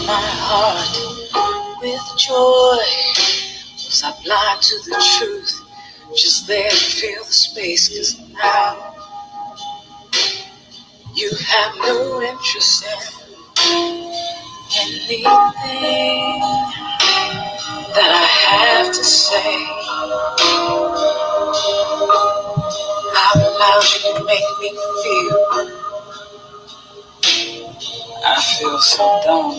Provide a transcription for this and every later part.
my heart with joy. Was I blind to the truth? Just there to fill the space, 'cause now you have no interest in anything that I have to say. Out loud you can make me feel. I feel so dumb.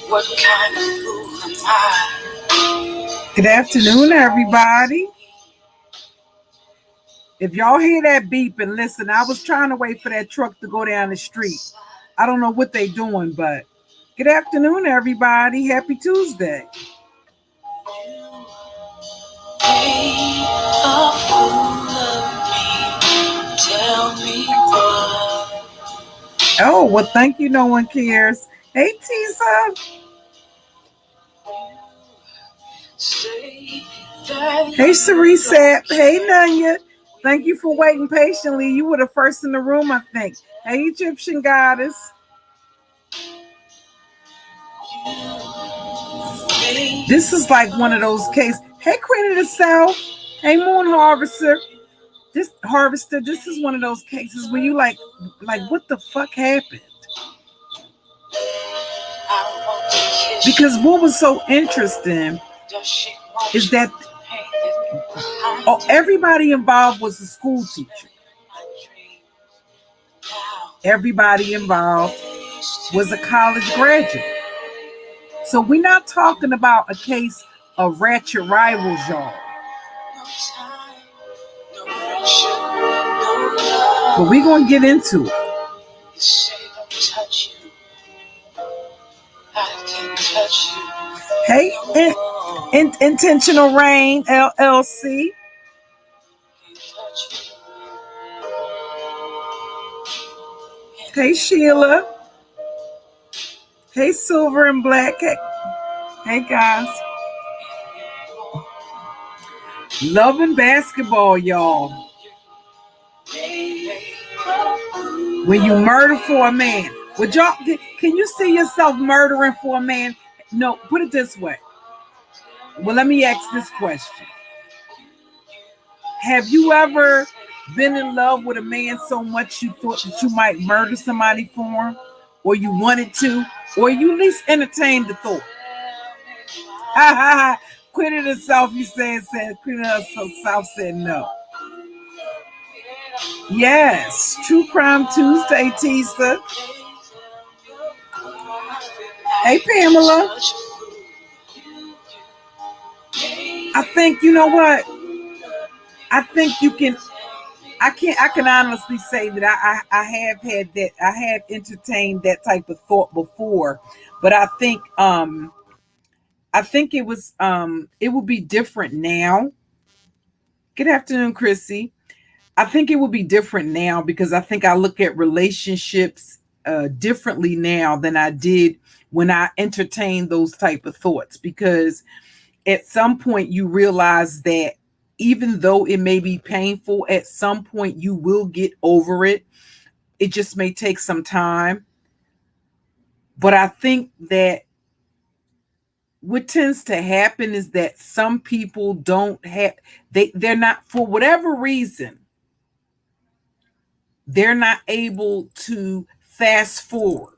What kind of fool am I? Good afternoon, everybody. If y'all hear that beep and listen, I was trying to wait for that truck to go down the street. I don't know what they doing, but good afternoon, everybody. Happy Tuesday. A fool of me. Tell me why. Oh, well, thank you. No one cares. Hey, Tisa. Hey, Cerise. Hey, Nanya. Thank you for waiting patiently. You were the first in the room, I think. Hey, Egyptian goddess. This is like one of those cases. Hey, Queen of the South. Hey, Moon Harvester. This is one of those cases where you like what the fuck happened? Because what was so interesting is that everybody involved was a school teacher. Everybody involved was a college graduate. So we're not talking about a case of ratchet rivals, y'all. But we're going to get into it. Hey, Intentional Rain, LLC. Hey, Sheila. Hey, Silver and Black. Hey, guys. Loving basketball, y'all. When you murder for a man. Would y'all, can you see yourself murdering for a man? No, put it this way. Well, let me ask this question. Have you ever been in love with a man so much you thought that you might murder somebody for him? Or you wanted to? Or you at least entertained the thought? Ha ha ha. Queen of the South, you said Queen of the South said no. Yes, True Crime Tuesday, Tisa. Hey, Pamela. I think, you know what? I think you can, I can honestly say that I have had that, I have entertained that type of thought before, but I think it was, it would be different now. Good afternoon, Chrissy. I think it would be different now because I think I look at relationships differently now than I did when I entertained those type of thoughts, because at some point you realize that even though it may be painful, at some point you will get over it. It just may take some time. But I think that what tends to happen is that some people don't have, they're not, for whatever reason, they're not able to fast forward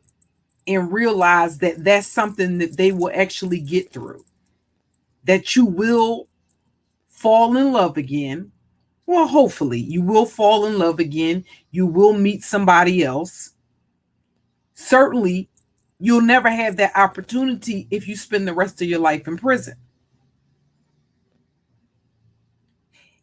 and realize that that's something that they will actually get through. That you will fall in love again. Well, hopefully you will fall in love again. You will meet somebody else. Certainly, you'll never have that opportunity if you spend the rest of your life in prison.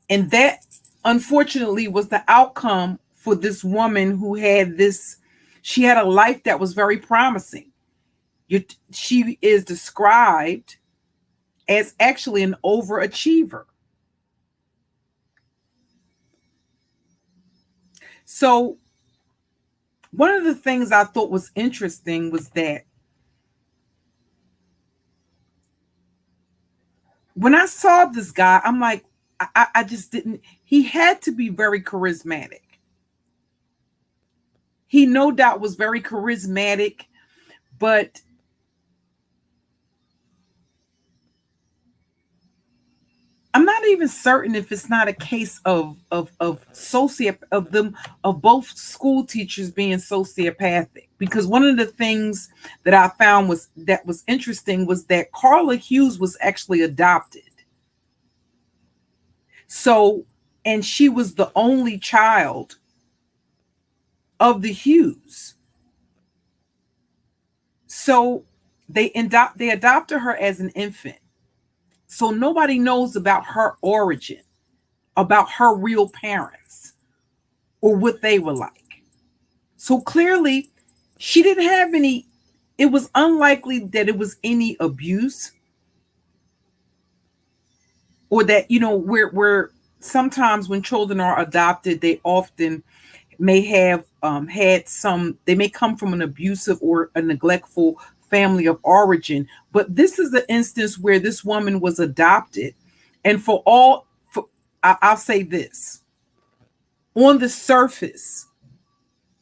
And that, unfortunately, was the outcome for this woman who had this, she had a life that was very promising. She is described as actually an overachiever. So one of the things I thought was interesting was that when I saw this guy, I'm like, I just didn't, he had to be very charismatic. He no doubt was very charismatic, But I'm not even certain if it's not a case of both school teachers being sociopathic. Because one of the things that I found was interesting was that Carla Hughes was actually adopted. So, and she was the only child of the Hughes. So they adopted her as an infant. So nobody knows about her origin, about her real parents, or what they were like. So clearly, she didn't have any, it was unlikely that it was any abuse, or that, where sometimes when children are adopted, they often may have they may come from an abusive or a neglectful family of origin. But this is the instance where this woman was adopted. And I'll say this, on the surface,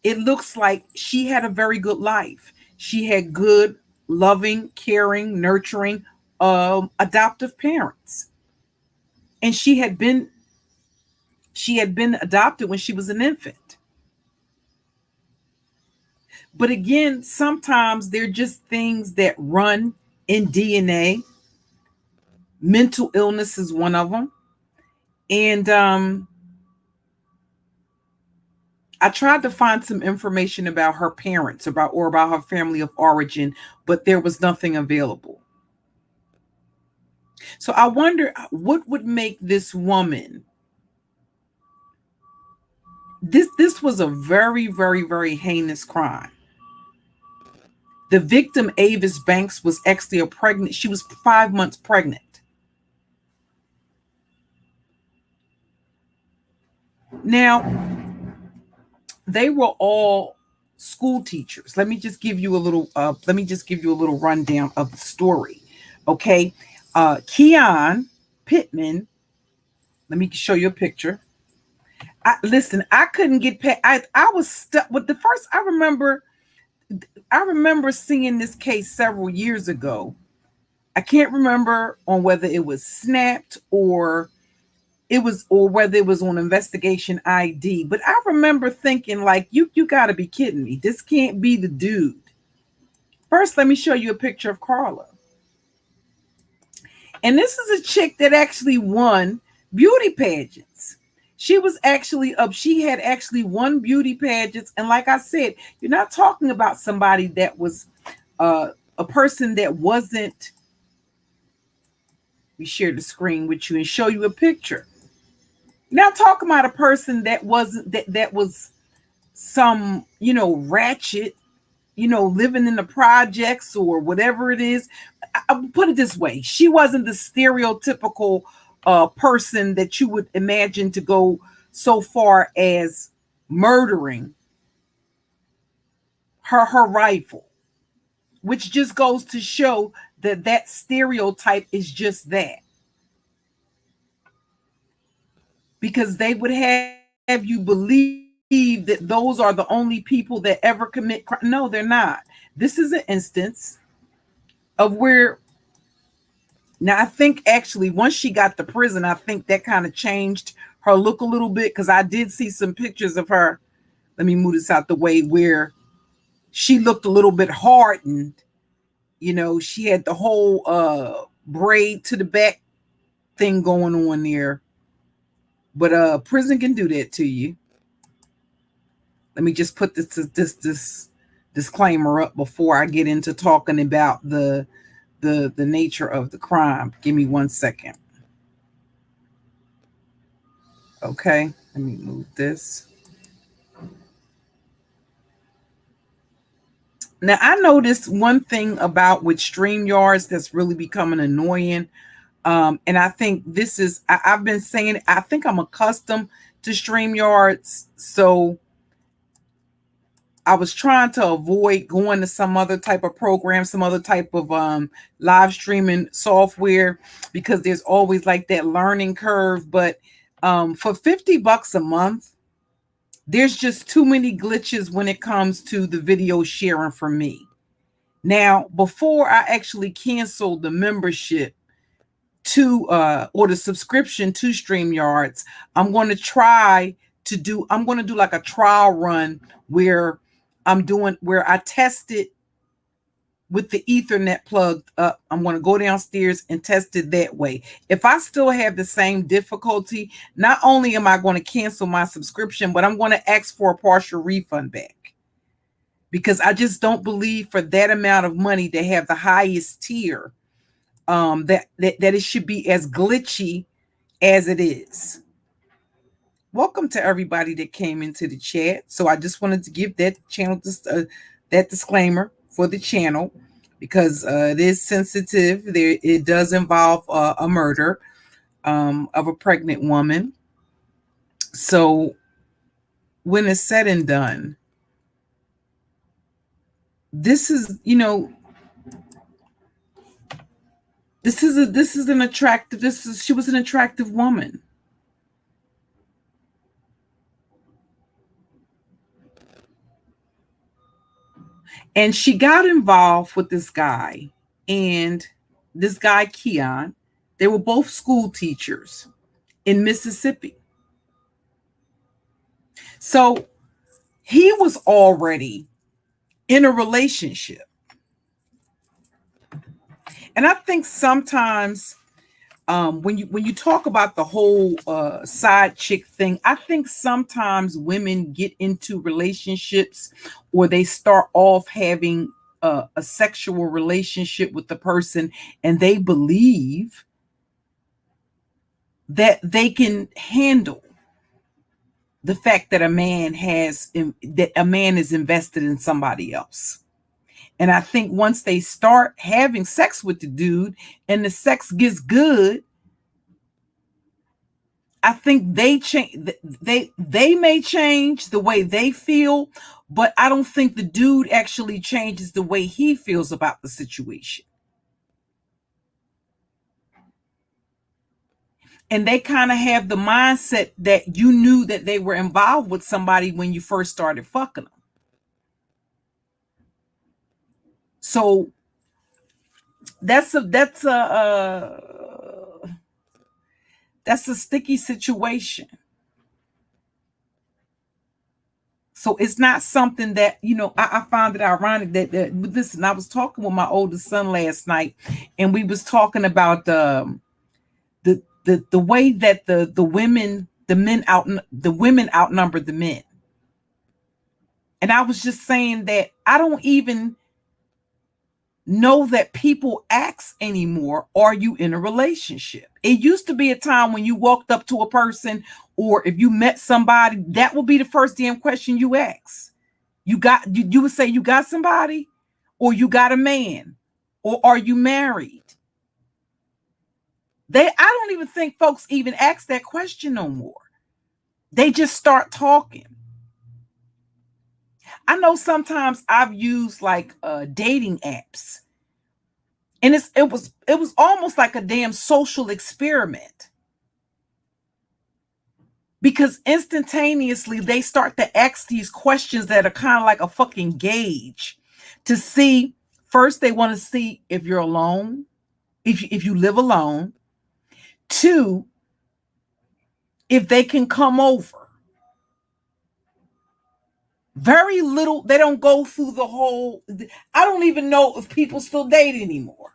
it looks like she had a very good life. She had good, loving, caring, nurturing, adoptive parents. And she had been adopted when she was an infant. But again, sometimes they're just things that run in DNA. Mental illness is one of them. And I tried to find some information about her parents, about her family of origin, but there was nothing available. So I wonder what would make this woman. This was a very, very, very heinous crime. The victim, Avis Banks, was actually pregnant. She was 5 months pregnant. Now, they were all school teachers. Let me just give you a little rundown of the story. Okay. Keon Pittman. Let me show you a picture. Listen, I couldn't get past. I was stuck with the first. I remember seeing this case several years ago. I can't remember on whether it was snapped or whether it was on investigation ID. But I remember thinking, like, you got to be kidding me. This can't be the dude. First, let me show you a picture of Carla. And this is a chick that actually won beauty pageants. She had actually won beauty pageants. And like I said, you're not talking about somebody that was a person that wasn't. We share the screen with you and show you a picture. Now talking about a person that wasn't that was some, ratchet, living in the projects or whatever it is. I'll put it this way. She wasn't the stereotypical person that you would imagine to go so far as murdering her rival, which just goes to show that stereotype is just that. Because they would have you believe that those are the only people that ever commit crime. No, they're not. This is an instance of where, now I think actually once she got to prison, I think that kind of changed her look a little bit, because I did see some pictures of her. Let me move this out the way, where she looked a little bit hardened. She had the whole braid to the back thing going on there. But prison can do that to you. Let me just put this disclaimer up before I get into talking about the nature of the crime. Give me 1 second. Okay, let me move this. Now, I noticed one thing about with StreamYards that's really becoming annoying. And I think this is, I've been saying, I think I'm accustomed to StreamYards. So I was trying to avoid going to some other type of program, some other type of live streaming software, because there's always like that learning curve. But for $50 a month, there's just too many glitches when it comes to the video sharing for me. Now, before I actually cancel the membership to or the subscription to StreamYards, I'm going to do like a trial run where I test it with the Ethernet plugged up. I'm going to go downstairs and test it that way. If I still have the same difficulty, not only am I going to cancel my subscription, but I'm going to ask for a partial refund back, because I just don't believe for that amount of money to have the highest tier, that it should be as glitchy as it is. Welcome to everybody that came into the chat. So I just wanted to give that channel that disclaimer for the channel, because it is sensitive. It does involve a murder of a pregnant woman. So when it's said and done, this is, she was an attractive woman. And she got involved with this guy, and this guy, Keon. They were both school teachers in Mississippi. So he was already in a relationship. And I think sometimes when you talk about the whole side chick thing, I think sometimes women get into relationships, or they start off having a sexual relationship with the person, and they believe that they can handle the fact that a man is invested in somebody else. And I think once they start having sex with the dude and the sex gets good, I think they change. They may change the way they feel, but I don't think the dude actually changes the way he feels about the situation. And they kind of have the mindset that you knew that they were involved with somebody when you first started fucking them. So that's a sticky situation. So it's not something that, I found it ironic that listen, I was talking with my oldest son last night, and we was talking about the way that the women outnumber the men. And I was just saying that I don't even know that people ask anymore, are you in a relationship? It used to be a time when you walked up to a person, or if you met somebody, that would be the first damn question you ask. You would say, you got somebody, or you got a man, or are you married? I don't even think folks even ask that question no more. They just start talking. I know sometimes I've used like dating apps, and it was almost like a damn social experiment, because instantaneously they start to ask these questions that are kind of like a fucking gauge to see. First, they want to see if you're alone, if you live alone. Two, if they can come over. Very little, they don't go through the whole. I don't even know if people still date anymore.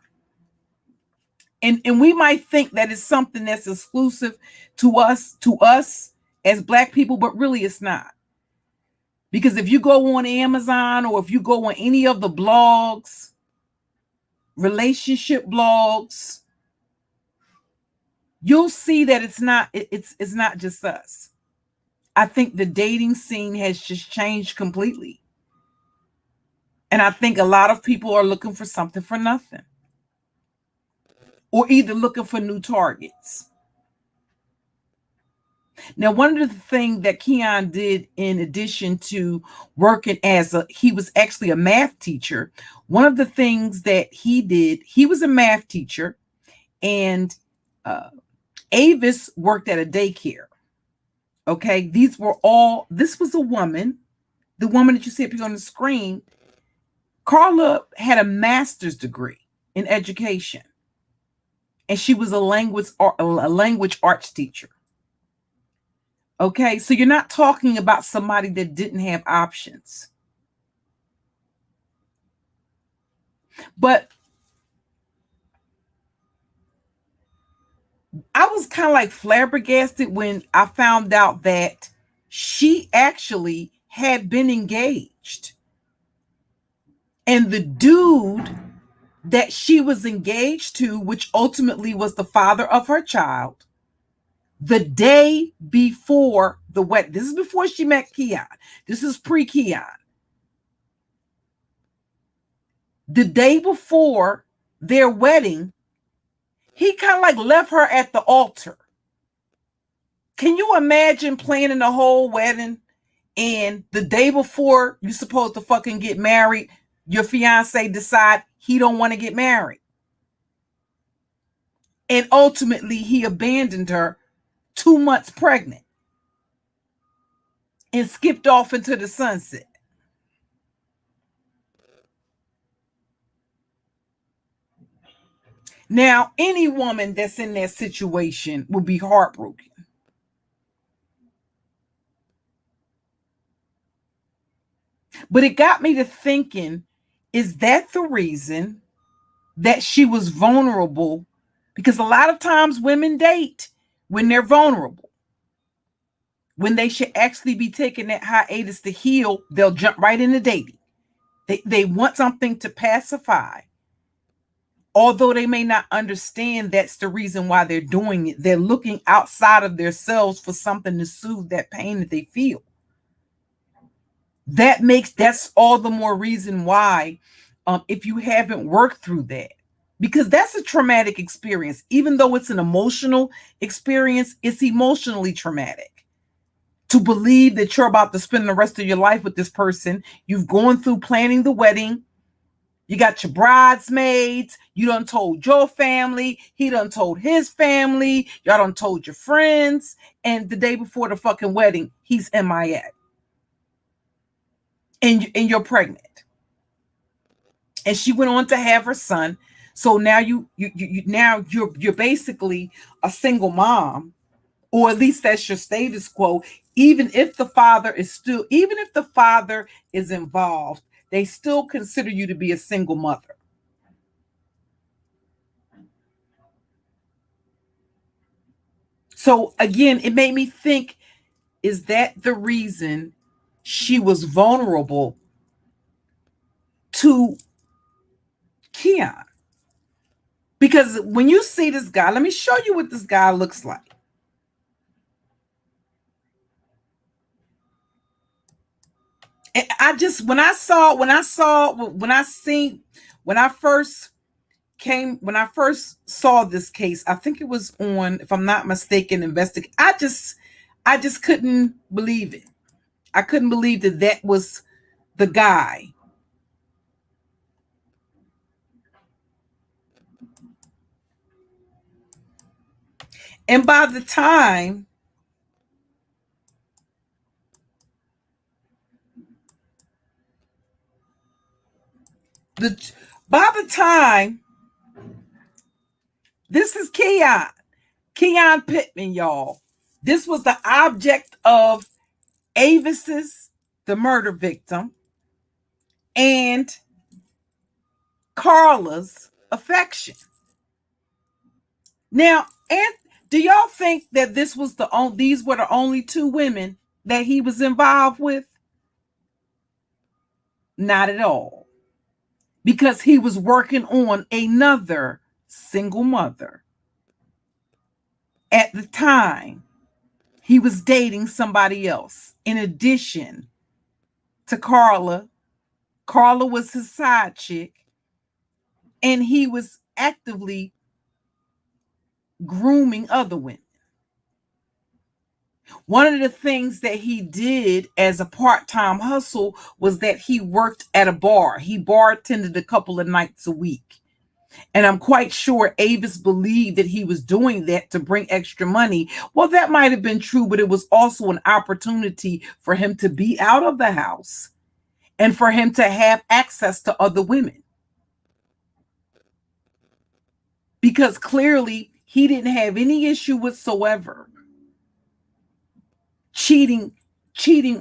And we might think that it's something that's exclusive to us as Black people, but really it's not. Because if you go on Amazon, or if you go on any of the blogs, relationship blogs, you'll see that it's not just us. I think the dating scene has just changed completely. And I think a lot of people are looking for something for nothing, or either looking for new targets. Now, one of the things that Keon did, in addition to working he was actually a math teacher. One of the things that he did, he was a math teacher, and Avis worked at a daycare. Okay, this was a woman, the woman that you see up here on the screen. Carla had a master's degree in education, and she was a language arts teacher. Okay, so you're not talking about somebody that didn't have options. But I was kind of like flabbergasted when I found out that she actually had been engaged. And the dude that she was engaged to, which ultimately was the father of her child, the day before the wedding, this is before she met Keon. This is pre-Keon. The day before their wedding, he kind of like left her at the altar. Can you imagine planning the whole wedding, and the day before you're supposed to fucking get married, your fiance decide he don't want to get married? And ultimately he abandoned her 2 months pregnant and skipped off into the sunset. Now, any woman that's in that situation would be heartbroken. But it got me to thinking, is that the reason that she was vulnerable? Because a lot of times women date when they're vulnerable. When they should actually be taking that hiatus to heal, they'll jump right into dating. They want something to pacify. Although they may not understand that's the reason why they're doing it. They're looking outside of themselves for something to soothe that pain that they feel. That's all the more reason why, if you haven't worked through that, because that's a traumatic experience. Even though it's an emotional experience, it's emotionally traumatic. To believe that you're about to spend the rest of your life with this person, you've gone through planning the wedding, you got your bridesmaids, you done told your family, he done told his family, y'all done told your friends, and the day before the fucking wedding, he's MIA. And you're pregnant. And she went on to have her son. So now you're basically a single mom, or at least that's your status quo. Even if the father is involved, they still consider you to be a single mother. So again, it made me think, is that the reason she was vulnerable to Keon? Because when you see this guy, let me show you what this guy looks like. And when I first saw this case, I think it was on, if I'm not mistaken, Investigate. I just couldn't believe it. I couldn't believe that was the guy. And by the time this is Keon Pittman, y'all. This was the object of Avis's, the murder victim, and Carla's affection. Now, and do y'all think that these were the only two women that he was involved with? Not at all. Because he was working on another single mother. At the time, he was dating somebody else. In addition to Carla, Carla was his side chick, and he was actively grooming other women. One of the things that he did as a part-time hustle was that he worked at a bar. He bartended a couple of nights a week. And I'm quite sure Avis believed that he was doing that to bring extra money. Well, that might have been true, but it was also an opportunity for him to be out of the house and for him to have access to other women. Because clearly he didn't have any issue whatsoever cheating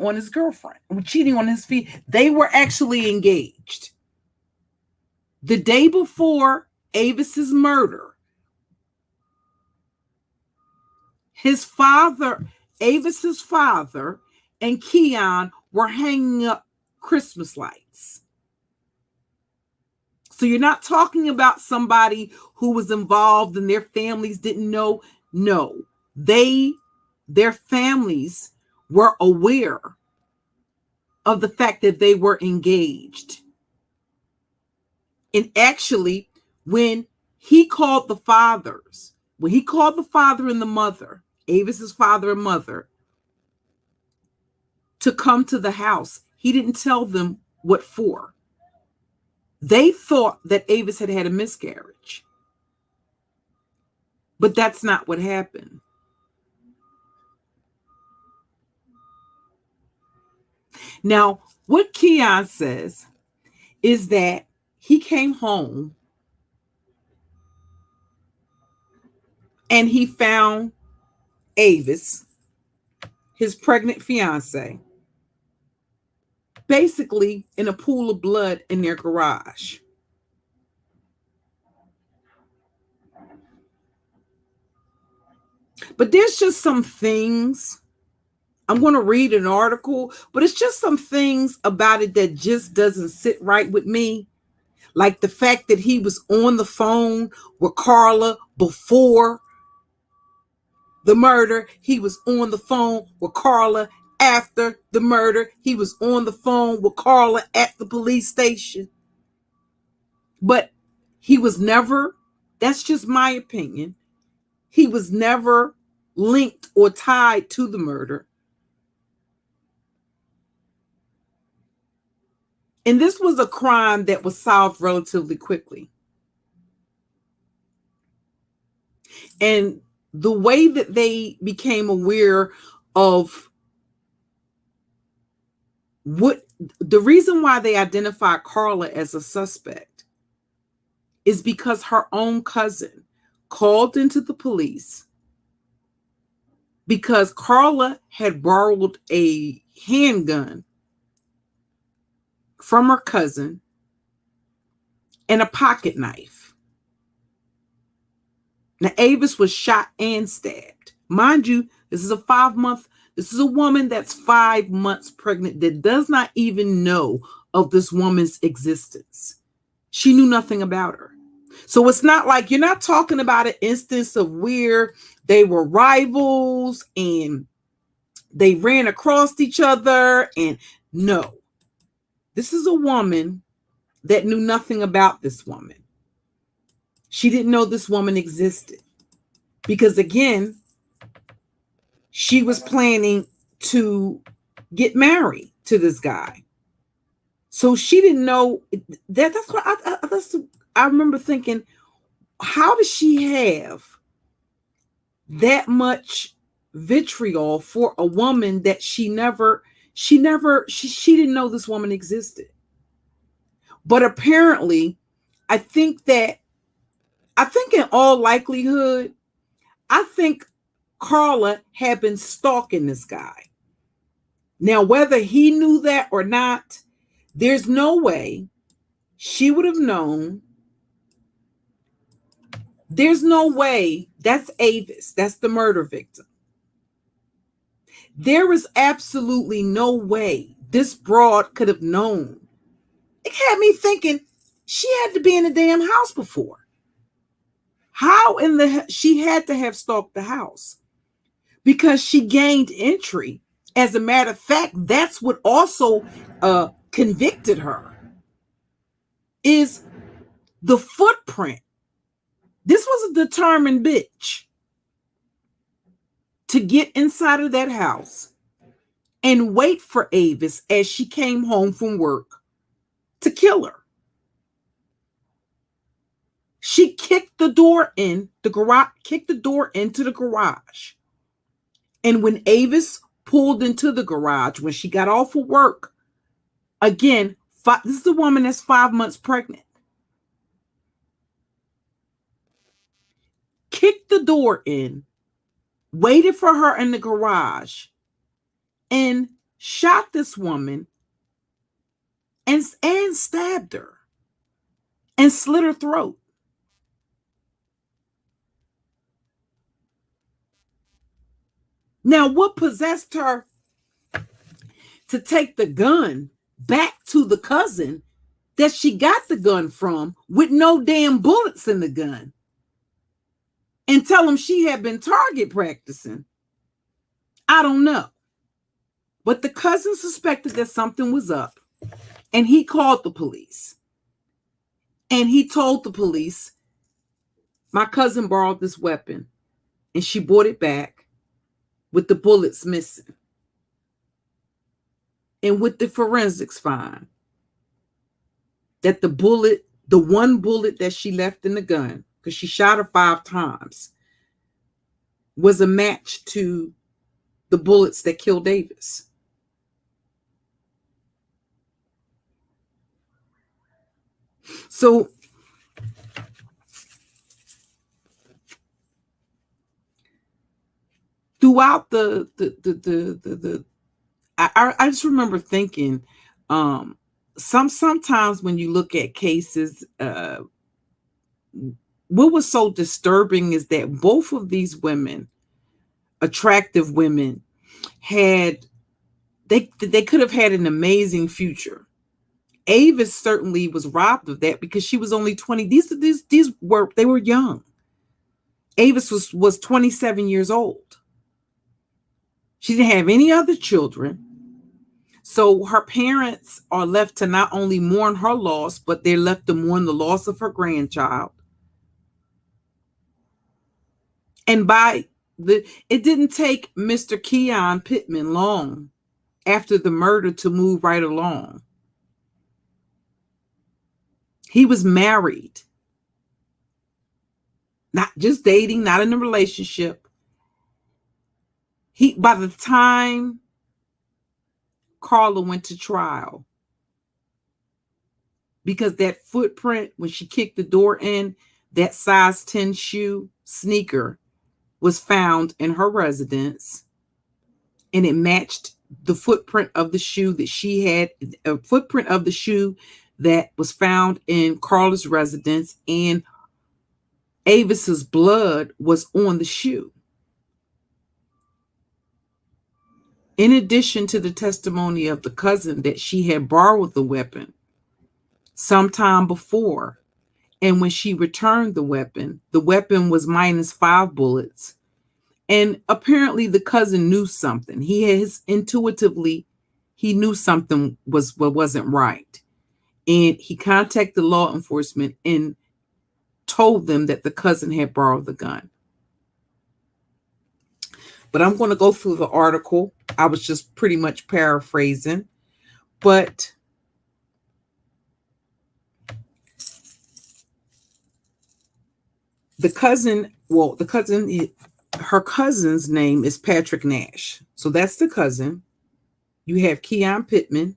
on his girlfriend, cheating on his feet. They were actually engaged. The day before Avis's murder, his father, Avis's father, and Keon were hanging up Christmas lights. So you're not talking about somebody who was involved and their families didn't know. No, their families were aware of the fact that they were engaged. And actually, when he called the father and the mother, Avis's father and mother, to come to the house, he didn't tell them what for. They thought that Avis had had a miscarriage. But that's not what happened. Now, what Keon says is that he came home and he found Avis, his pregnant fiance, basically in a pool of blood in their garage. But there's just some things, I'm going to read an article, but it's just some things about it that just doesn't sit right with me. Like the fact that he was on the phone with Carla before the murder. He was on the phone with Carla after the murder. He was on the phone with Carla at the police station. But he was never, that's just my opinion, he was never linked or tied to the murder. And this was a crime that was solved relatively quickly. And the way that they became aware of what the reason why they identified Carla as a suspect is because her own cousin called into the police because Carla had borrowed a handgun from her cousin and a pocket knife. Now, Avis was shot and stabbed. Mind you, this is a woman that's 5 months pregnant that does not even know of this woman's existence. She knew nothing about her. So it's not like, you're not talking about an instance of where they were rivals and they ran across each other. And no, this is a woman that knew nothing about this woman. She didn't know this woman existed because, again, she was planning to get married to this guy. So she didn't know that. That's what I remember thinking, how does she have that much vitriol for a woman that she didn't know this woman existed? But apparently, I think in all likelihood, I think Carla had been stalking this guy. Now, whether he knew that or not, there's no way she would have known. There's no way. That's Avis. That's the murder victim. There is absolutely no way this broad could have known. It had me thinking she had to be in the damn house before. How she had to have stalked the house because she gained entry. As a matter of fact, that's what also convicted her, is the footprint. This was a determined bitch to get inside of that house and wait for Avis as she came home from work to kill her. She kicked the door into the garage. And when Avis pulled into the garage, when she got off of work, Again, this is a woman that's 5 months pregnant. Kicked the door in, waited for her in the garage, and shot this woman and stabbed her and slit her throat. Now, what possessed her to take the gun back to the cousin that she got the gun from with no damn bullets in the gun and tell him she had been target practicing? I don't know. But the cousin suspected that something was up, and he called the police. And he told the police, my cousin borrowed this weapon, and she brought it back with the bullets missing. And with the forensics find that the one bullet that she left in the gun, because she shot her 5 times, was a match to the bullets that killed Davis. So throughout I just remember thinking, sometimes when you look at cases, what was so disturbing is that both of these women, attractive women, they could have had an amazing future. Avis certainly was robbed of that because she was only 20. They were young. Avis was 27 years old. She didn't have any other children. So her parents are left to not only mourn her loss, but they're left to mourn the loss of her grandchild. And it didn't take Mr. Keon Pittman long after the murder to move right along. He was married, not just dating, not in a relationship. By the time Carla went to trial, because that footprint, when she kicked the door in, that size 10 shoe sneaker was found in her residence, and it matched the footprint of the shoe that she had, a footprint of the shoe that was found in Carla's residence, and Avis's blood was on the shoe. In addition to the testimony of the cousin that she had borrowed the weapon sometime before, and when she returned the weapon was minus 5 bullets. And apparently the cousin knew something. He knew something wasn't right. And he contacted law enforcement and told them that the cousin had borrowed the gun. But I'm going to go through the article. I was just pretty much paraphrasing. But her cousin's name is Patrick Nash. So that's the cousin. You have Keon Pittman,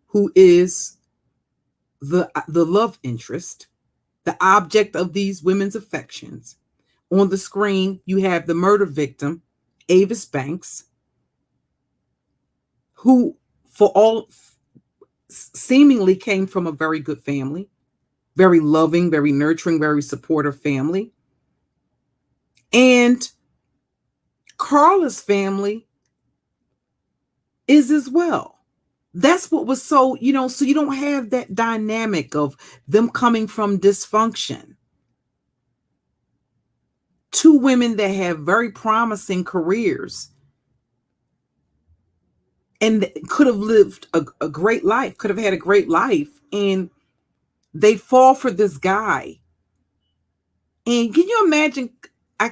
who is the love interest, the object of these women's affections. On the screen, you have the murder victim, Avis Banks, who seemingly came from a very good family, very loving, very nurturing, very supportive family. And Carla's family is as well. That's what was so you don't have that dynamic of them coming from dysfunction. 2 women that have very promising careers and could have lived a great life, could have had a great life, and they fall for this guy. And can you imagine? I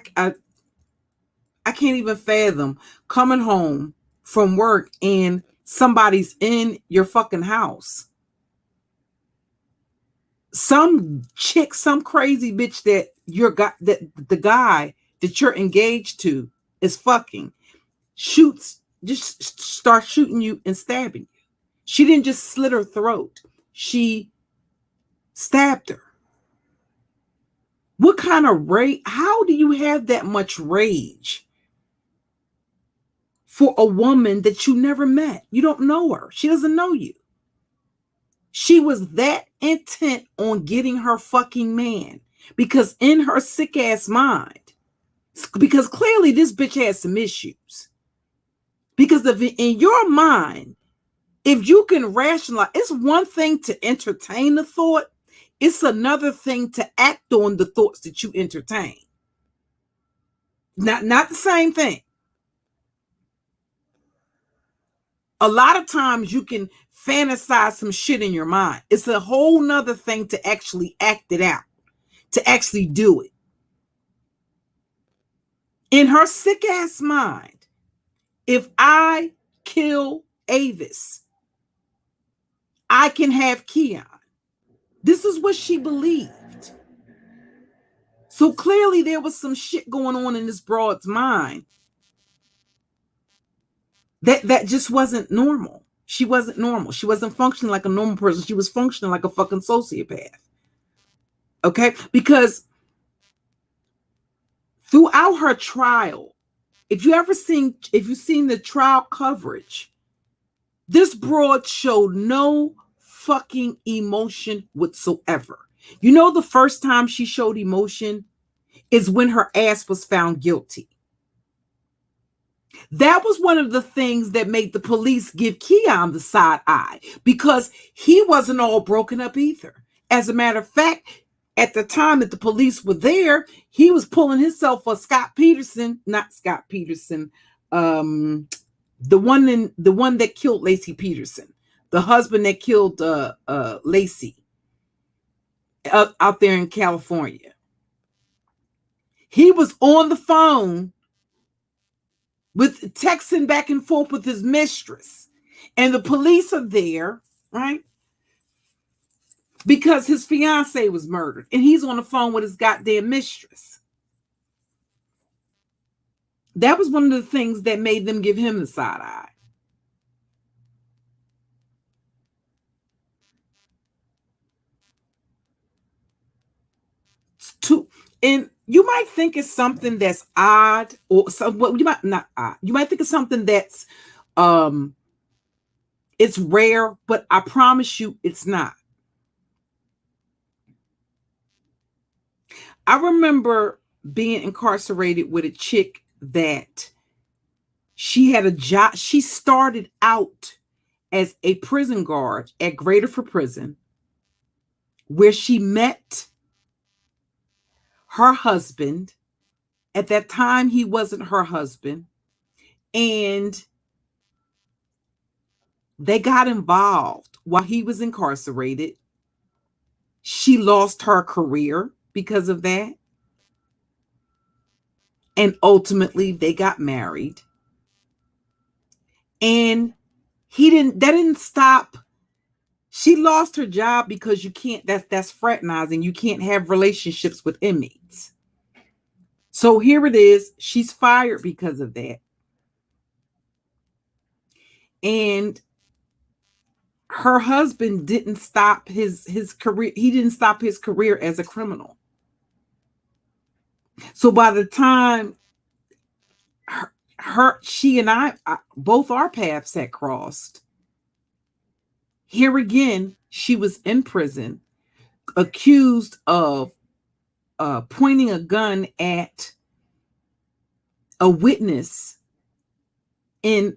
can't even fathom coming home from work and somebody's in your fucking house. Some chick, some crazy bitch that the guy that you're engaged to is fucking, just starts shooting you and stabbing you. She didn't just slit her throat. She stabbed her. What kind of rage? How do you have that much rage for a woman that you never met? You don't know her. She doesn't know you. She was that intent on getting her fucking man because in her sick ass mind, because clearly this bitch has some issues. Because in your mind, if you can rationalize, it's one thing to entertain the thought. It's another thing to act on the thoughts that you entertain. Not the same thing. A lot of times you can fantasize some shit in your mind. It's a whole nother thing to actually act it out, to actually do it. In her sick ass mind, if I kill Avis, I can have Keon. This is what she believed. So clearly there was some shit going on in this broad's mind that just wasn't normal. She wasn't normal. She wasn't functioning like a normal person. She was functioning like a fucking sociopath. Okay? Because throughout her trial, if you've seen the trial coverage, this broad showed no fucking emotion whatsoever. You know, the first time she showed emotion is when her ass was found guilty. That was one of the things that made the police give Keon the side eye, because he wasn't all broken up either. As a matter of fact, at the time that the police were there, he was pulling himself for Scott Peterson, not Scott Peterson, the one that killed Lacey Peterson, the husband that killed Lacey out there in California. He was on the phone with texting back and forth with his mistress, and the police are there, right? Because his fiance was murdered, and he's on the phone with his goddamn mistress. That was one of the things that made them give him the side eye. And you might think it's something that's odd, or you might not odd. You might think it's something that's it's rare, but I promise you it's not. I remember being incarcerated with a chick that she had a job. She started out as a prison guard at Graterford Prison, where she met her husband. At that time, he wasn't her husband. And they got involved while he was incarcerated. She lost her career because of that. And ultimately, they got married. And that didn't stop. She lost her job because you can't, that's fraternizing. You can't have relationships with inmates. So here it is. She's fired because of that. And her husband didn't stop his career. He didn't stop his career as a criminal. So by the time she and I, both our paths had crossed, here again, she was in prison, accused of pointing a gun at a witness in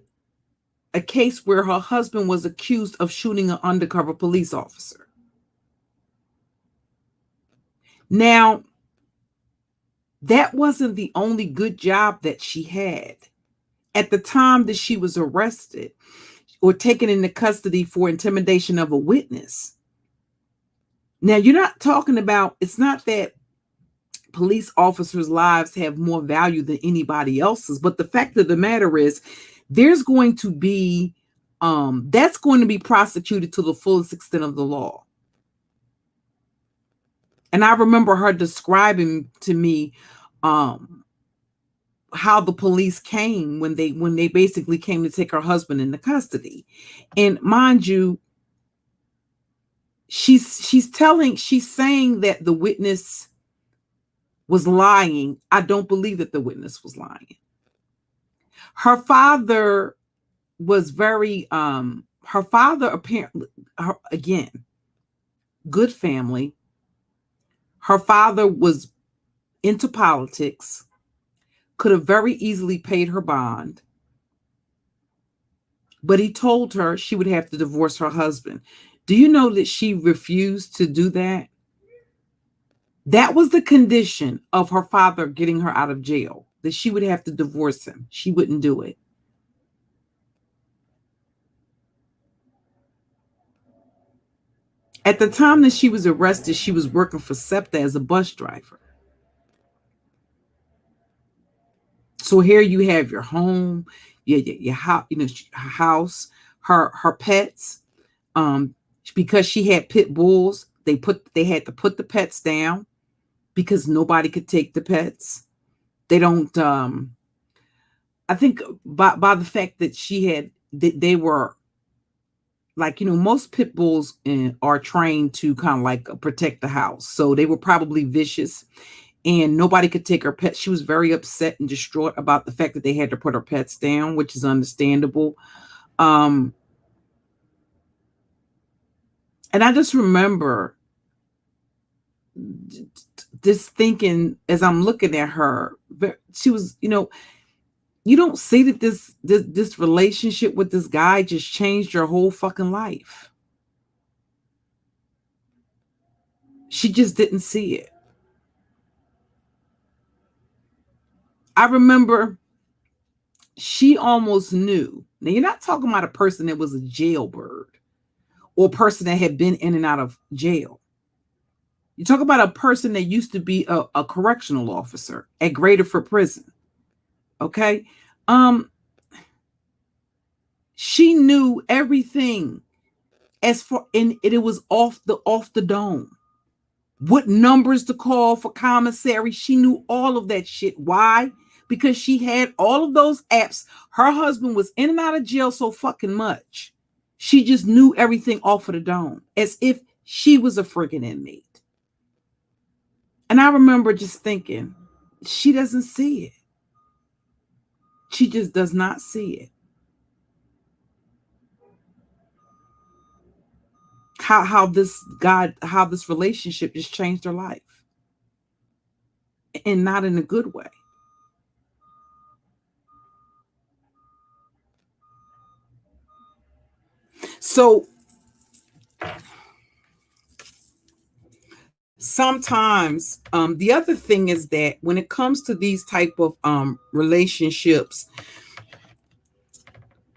a case where her husband was accused of shooting an undercover police officer. Now, that wasn't the only good job that she had. At the time that she was arrested or taken into custody for intimidation of a witness. Now, you're not talking about, it's not that police officers' lives have more value than anybody else's, but the fact of the matter is, there's going to be, that's going to be prosecuted to the fullest extent of the law. And I remember her describing to me how the police came when they basically came to take her husband into custody. And mind you, she's saying that the witness was lying. I don't believe that the witness was lying. Her father was very her father apparently, again, good family. Her father was into politics, could have very easily paid her bond, but he told her she would have to divorce her husband. Do you know that she refused to do that? That was the condition of her father getting her out of jail, that she would have to divorce him. She wouldn't do it. At the time that she was arrested, she was working for SEPTA as a bus driver. So here you have your home, your house, her pets. Because she had pit bulls, they had to put the pets down because nobody could take the pets. They don't. I think by the fact that they were like, most pit bulls are trained to kind of like protect the house, so they were probably vicious. And nobody could take her pets. She was very upset and distraught about the fact that they had to put her pets down, which is understandable. And I just remember just thinking, as I'm looking at her, she was, you don't see that this relationship with this guy just changed your whole fucking life. She just didn't see it. I remember she almost knew. Now, you're not talking about a person that was a jailbird or a person that had been in and out of jail. You talk about a person that used to be a correctional officer at Graterford Prison. Okay. She knew everything and it was off the dome. What numbers to call for commissary. She knew all of that shit. Why? Because she had all of those apps. Her husband was in and out of jail so fucking much. She just knew everything off of the dome, as if she was a freaking inmate. And I remember just thinking, she doesn't see it. She just does not see it. How this relationship just changed her life. And not in a good way. So sometimes the other thing is that when it comes to these type of relationships,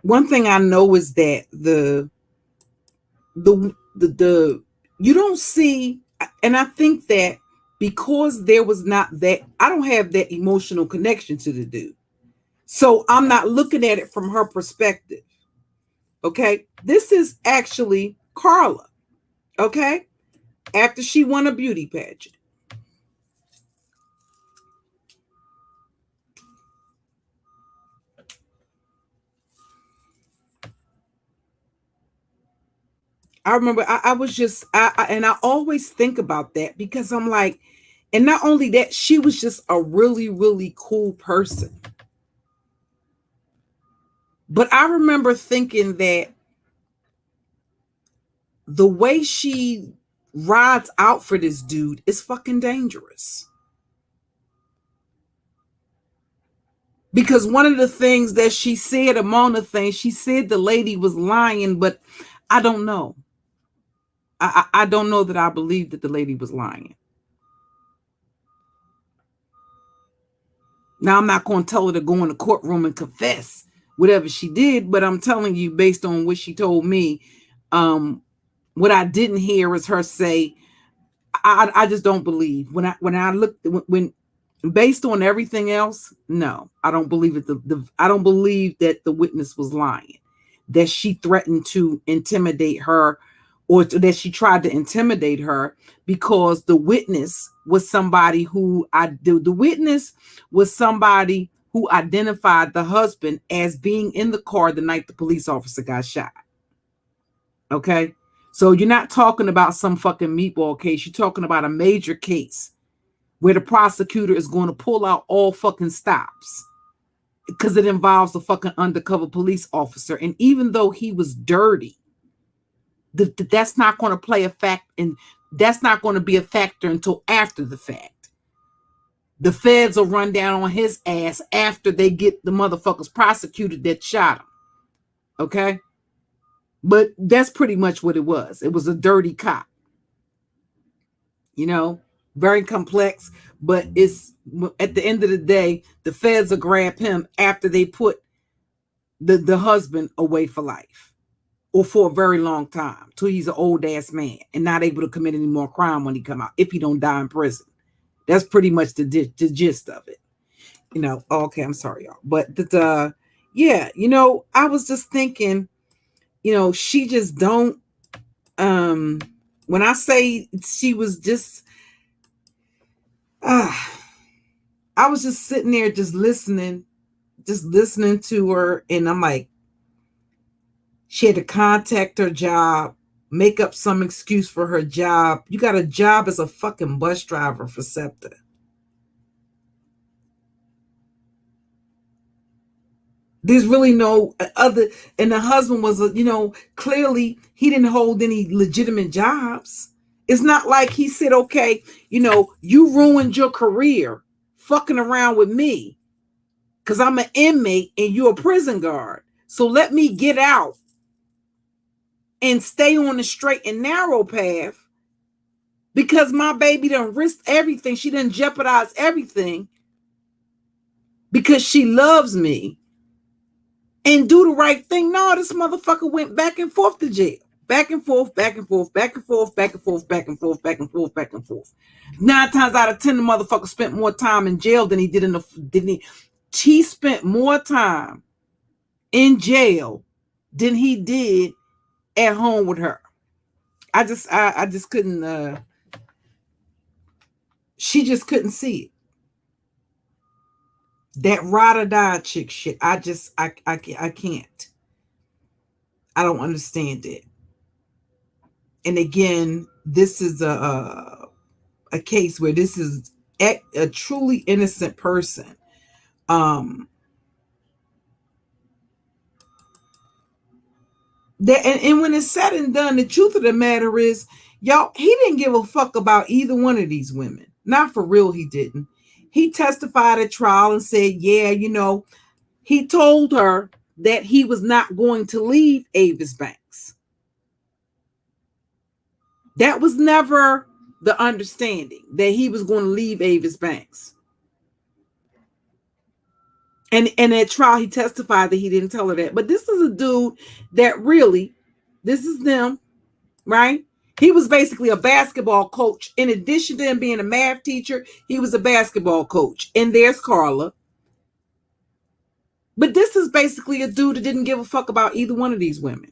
one thing I know is that the you don't see, and I think that because there was not that, I don't have that emotional connection to the dude, so I'm not looking at it from her perspective. Okay, this is actually Carla. Okay, after she won a beauty pageant. I remember I was just, and I always think about that because I'm like, and not only that, she was just a really, really cool person. But I remember thinking that the way she rides out for this dude is fucking dangerous. Because one of the things that she said, among the things, she said the lady was lying, but I don't know. I don't know that I believe that the lady was lying. Now, I'm not going to tell her to go in the courtroom and confess whatever she did, but I'm telling you, based on what she told me, what I didn't hear is her say, I just don't believe. When I looked, when based on everything else, no, I don't believe it. I don't believe that the witness was lying, that she threatened to intimidate her, or that she tried to intimidate her, because the witness was somebody who the witness was somebody who identified the husband as being in the car the night the police officer got shot. Okay? So you're not talking about some fucking meatball case. You're talking about a major case where the prosecutor is going to pull out all fucking stops because it involves a fucking undercover police officer. And even though he was dirty, that's not going to play a fact, and that's not going to be a factor until after the fact. The feds will run down on his ass after they get the motherfuckers prosecuted that shot him. Okay? But that's pretty much what it was. It was a dirty cop. You know, very complex, but it's at the end of the day, the feds will grab him after they put the husband away for life or for a very long time till he's an old ass man and not able to commit any more crime when he come out, if he don't die in prison. That's pretty much the gist of it. You know, okay, I'm sorry, y'all. But yeah, you know, I was just thinking, you know, she just don't, when I say she was just, I was just sitting there just listening to her, and I'm like, she had to contact her job, make up some excuse for her job. You got a job as a fucking bus driver for SEPTA. There's really no other, and the husband was, you know, clearly he didn't hold any legitimate jobs. It's not like he said, okay, you know, you ruined your career fucking around with me because I'm an inmate and you're a prison guard. So let me get out and stay on the straight and narrow path because my baby done risked everything. She done jeopardized everything because she loves me and do the right thing. No, this motherfucker went back and forth to jail. Back and forth, back and forth, back and forth, back and forth, back and forth, back and forth, back and forth. 9 times out of 10, the motherfucker spent more time in jail than he did didn't he? He spent more time in jail than he did at home with her. I just couldn't, she just couldn't see it. That ride or die chick shit. I can't. I don't understand it. And again, this is a case where this is a truly innocent person. And when it's said and done, the truth of the matter is, y'all, he didn't give a fuck about either one of these women. Not for real, he didn't. He testified at trial and said, yeah, you know, he told her that he was not going to leave Avis Banks. That was never the understanding, that he was going to leave Avis Banks. And at trial, he testified that he didn't tell her that. But this is a dude that really, this is them, right? He was basically a basketball coach. In addition to him being a math teacher, he was a basketball coach. And there's Carla. But this is basically a dude that didn't give a fuck about either one of these women.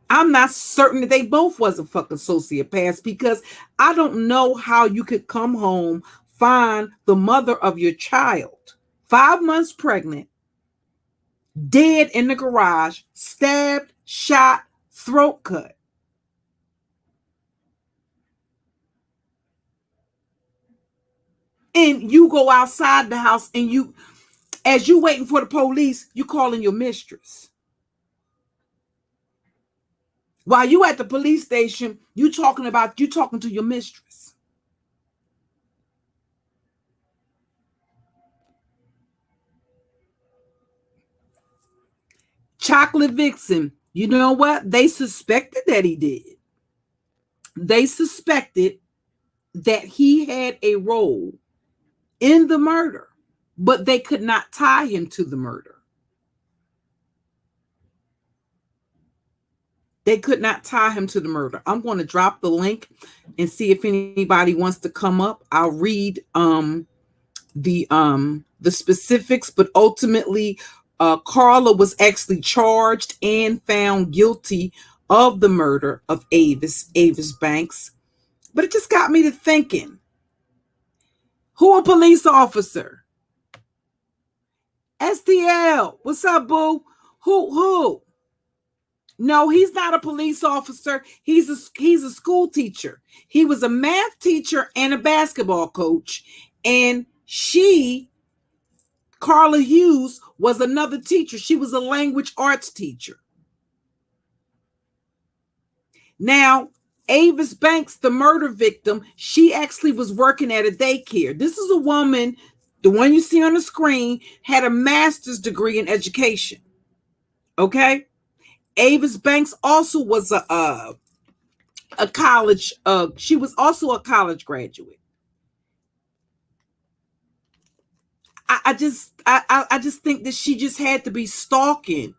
I'm not certain that they both wasn't fucking sociopaths, because I don't know how you could come home, find the mother of your child, 5 months pregnant, dead in the garage, stabbed, shot, throat cut. And you go outside the house and you, as you waiting for the police, you calling your mistress. While you at the police station, you talking to your mistress. Chocolate Vixen, you know what? They suspected that he did. They suspected that he had a role in the murder, but they could not tie him to the murder. They could not tie him to the murder. I'm going to drop the link and see if anybody wants to come up. I'll read the specifics, but ultimately Carla was actually charged and found guilty of the murder of Avis Banks. But it just got me to thinking, Who a police officer? STL. What's up, boo? Who? No, he's not a police officer. He's a school teacher. He was a math teacher and a basketball coach. And she, Carla Hughes, was another teacher. She was a language arts teacher. Now, Avis Banks, the murder victim, she actually was working at a daycare. This is a woman, the one you see on the screen, had a master's degree in education. Okay? Avis Banks also was a college, she was also a college graduate. I just think that she just had to be stalking.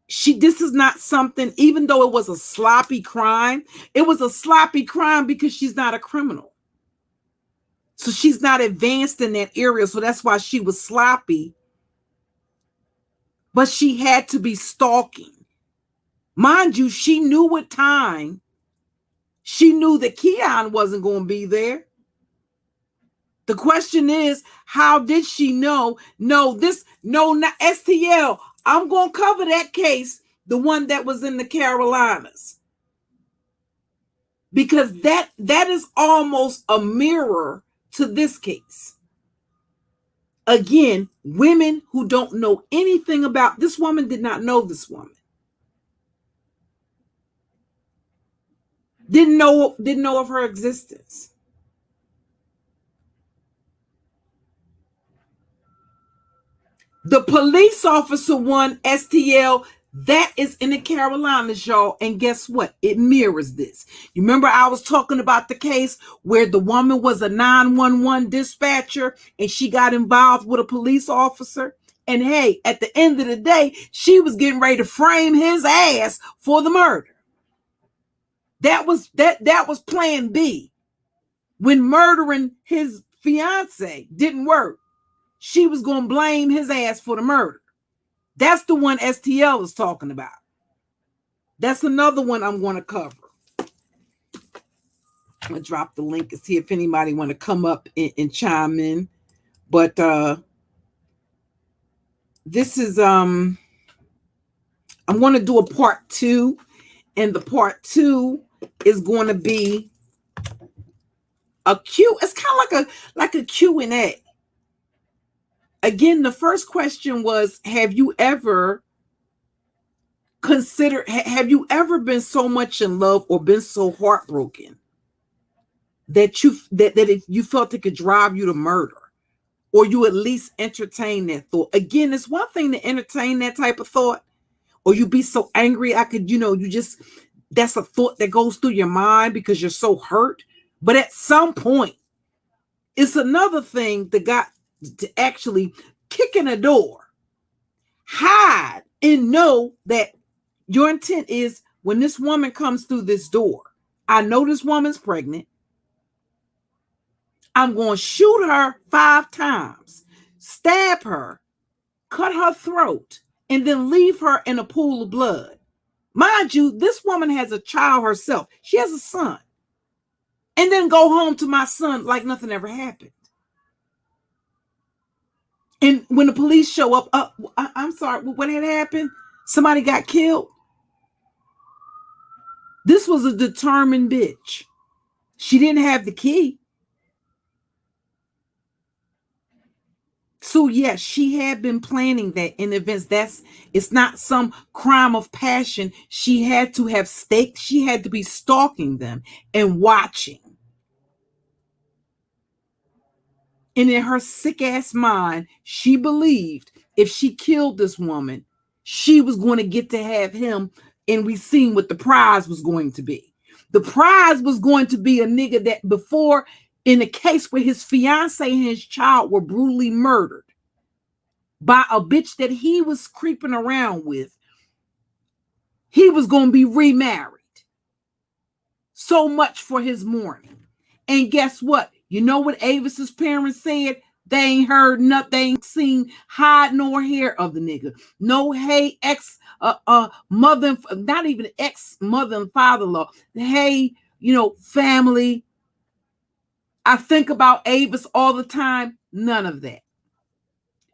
This is not something, even though it was a sloppy crime, it was a sloppy crime because she's not a criminal. So she's not advanced in that area. So that's why she was sloppy. But she had to be stalking. Mind you, she knew what time. She knew that Keon wasn't going to be there. The question is, how did she know? No, not STL. I'm going to cover that case, the one that was in the Carolinas. Because that is almost a mirror to this case. Again, women who don't know anything about this woman did not know this woman. Didn't know of her existence. The police officer one, STL, that is in the Carolinas, y'all. And guess what? It mirrors this. You remember I was talking about the case where the woman was a 911 dispatcher and she got involved with a police officer? And hey, at the end of the day, she was getting ready to frame his ass for the murder. That was plan B. When murdering his fiance didn't work, she was going to blame his ass for the murder. That's the one STL is talking about. That's another one I'm going to cover. I'm going to drop the link and see if anybody want to come up and chime in. But this is, I'm going to do a part 2. And the part 2 is going to be it's kind of like a Q&A. Again, the first question was, have you ever been so much in love or been so heartbroken that you felt it could drive you to murder, or you at least entertain that thought? Again, it's one thing to entertain that type of thought, or you be so angry, that's a thought that goes through your mind because you're so hurt. But at some point, it's another thing to actually kick in a door, hide, and know that your intent is, when this woman comes through this door, I know this woman's pregnant. I'm going to shoot her 5 times, stab her, cut her throat, and then leave her in a pool of blood. Mind you, this woman has a child herself. She has a son. And then go home to my son like nothing ever happened. And when the police show up, I'm sorry, what had happened? Somebody got killed. This was a determined bitch. She didn't have the key. So yes, she had been planning that in advance. It's not some crime of passion. She had to have staked. She had to be stalking them and watching. And in her sick ass mind, she believed if she killed this woman, she was going to get to have him. And we seen what the prize was going to be. The prize was going to be a nigga that before, in a case where his fiance and his child were brutally murdered by a bitch that he was creeping around with, he was going to be remarried. So much for his mourning. And guess what? You know what Avis's parents said? They ain't heard nothing. They ain't seen hide nor hair of the nigga. No, hey, mother, not even ex-mother and father-in-law. Hey, family. I think about Avis all the time. None of that.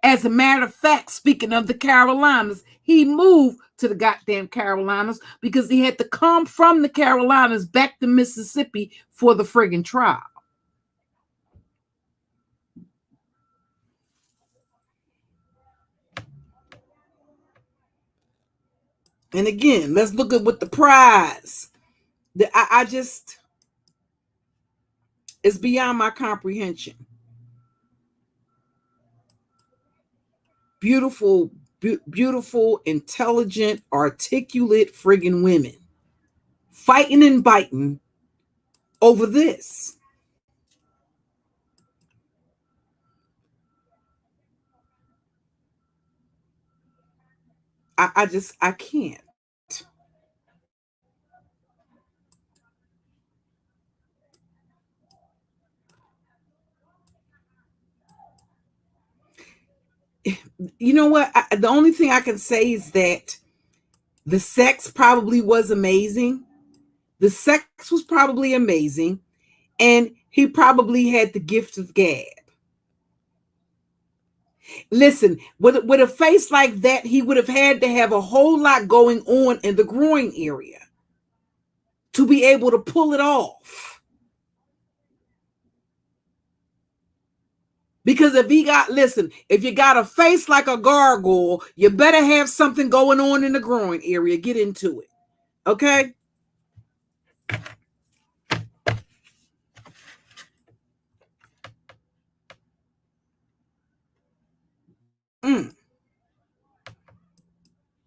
As a matter of fact, speaking of the Carolinas, he moved to the goddamn Carolinas because he had to come from the Carolinas back to Mississippi for the friggin' trial. And again, let's look at what the prize. I just, it's beyond my comprehension. Beautiful, beautiful, intelligent, articulate friggin' women fighting and biting over this. I can't. You know what? The only thing I can say is that the sex probably was amazing. The sex was probably amazing. And he probably had the gift of gab. Listen, with a face like that, he would have had to have a whole lot going on in the groin area to be able to pull it off. Because if you got a face like a gargoyle, you better have something going on in the groin area. Get into it. Okay?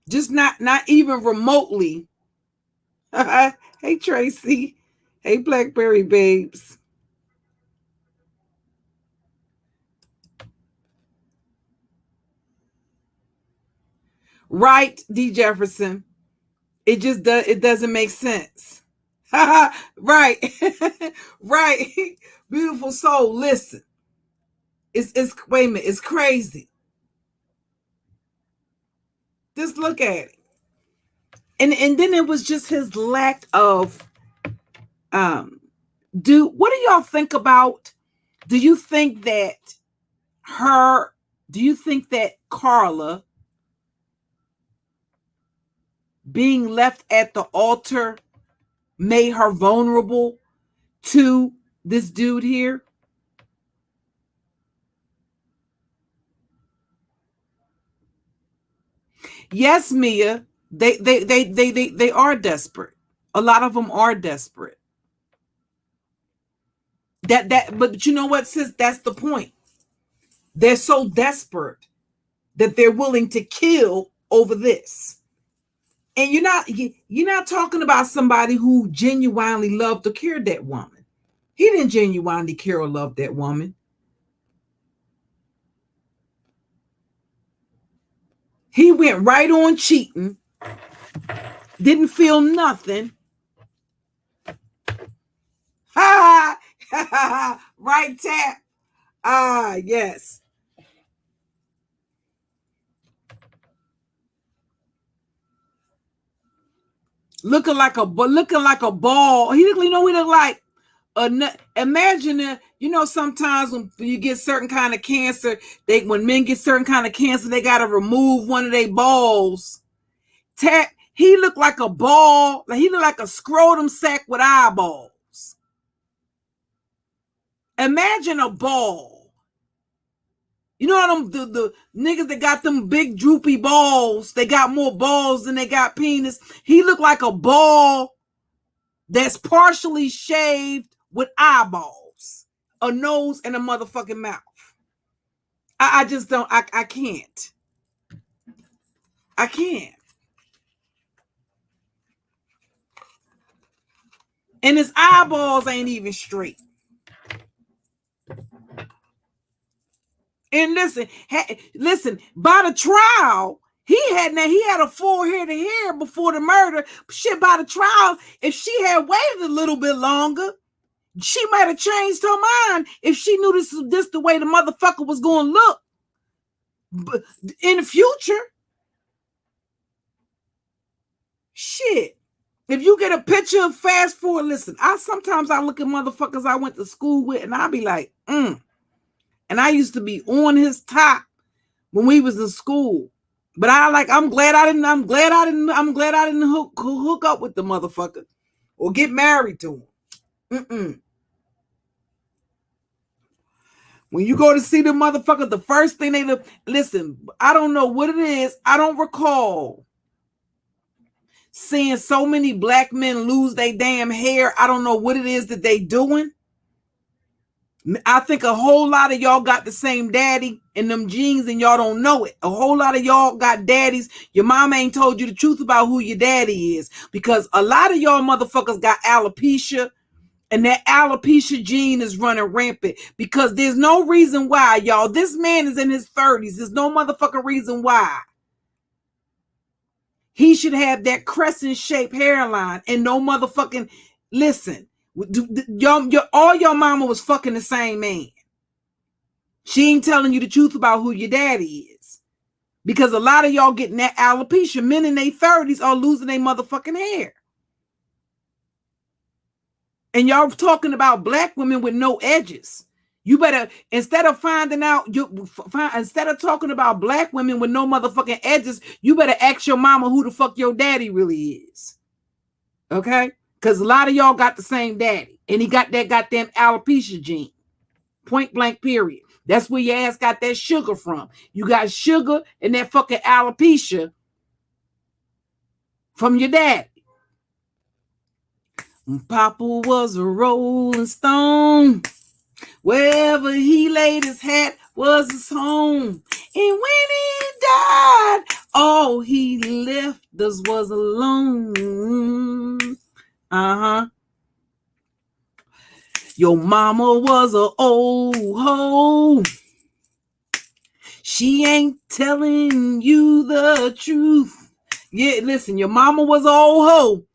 Just not even remotely. Hey, Tracy. Hey, Blackberry babes. Right, D. Jefferson. It doesn't make sense. Right. Right. Beautiful soul. Listen. It's wait a minute, it's crazy. Just look at it. And then it was just his lack of what do y'all think about? Do you think that Carla being left at the altar made her vulnerable to this dude here? Yes, Mia, they are desperate. A lot of them are desperate. But you know what, sis? That's the point. They're so desperate that they're willing to kill over this. And you're not talking about somebody who genuinely loved or cared that woman. He didn't genuinely care or love that woman. He went right on cheating. Didn't feel nothing. Ha ha! Right tap. Ah, yes. Looking like a ball. He looked like imagine sometimes when you get certain kind of cancer, when men get certain kind of cancer, they got to remove one of their balls. He looked like a ball. He looked like a scrotum sack with eyeballs. Imagine a ball. You know the niggas that got them big droopy balls, they got more balls than they got penis. He looked like a ball that's partially shaved with eyeballs, a nose, and a motherfucking mouth. I just don't, I can't. I can't. And his eyeballs ain't even straight. And listen, by the trial, he had a full head of hair before the murder. Shit, by the trial, if she had waited a little bit longer, she might have changed her mind if she knew this was the way the motherfucker was going to look. But in the future, shit. If you get a picture of fast forward, listen, sometimes I look at motherfuckers I went to school with and I be like, And I used to be on his top when we was in school. But I'm glad I didn't hook up with the motherfucker or get married to him. When you go to see the motherfucker, the first thing they look, listen, I don't know what it is. I don't recall seeing so many black men lose their damn hair. I don't know what it is that they doing. I think a whole lot of y'all got the same daddy in them genes and y'all don't know it. A whole lot of y'all got daddies. Your mom ain't told you the truth about who your daddy is, because a lot of y'all motherfuckers got alopecia, and that alopecia gene is running rampant, because there's no reason why, y'all. This man is in his 30s. There's no motherfucking reason why he should have that crescent shaped hairline and no motherfucking, listen, all your mama was fucking the same man. She ain't telling you the truth about who your daddy is, because a lot of y'all getting that alopecia. Men in their 30s are losing their motherfucking hair. And y'all talking about black women with no edges. You better, instead of talking about black women with no motherfucking edges, you better ask your mama who the fuck your daddy really is. Okay? Because a lot of y'all got the same daddy, and he got that goddamn alopecia gene. Point blank period. That's where your ass got that sugar from. You got sugar and that fucking alopecia from your daddy. Papa was a rolling stone. Wherever he laid his hat was his home. And when he died, all he left us was alone. Your mama was a old hoe. She ain't telling you the truth. Yeah, listen, your mama was an old hoe.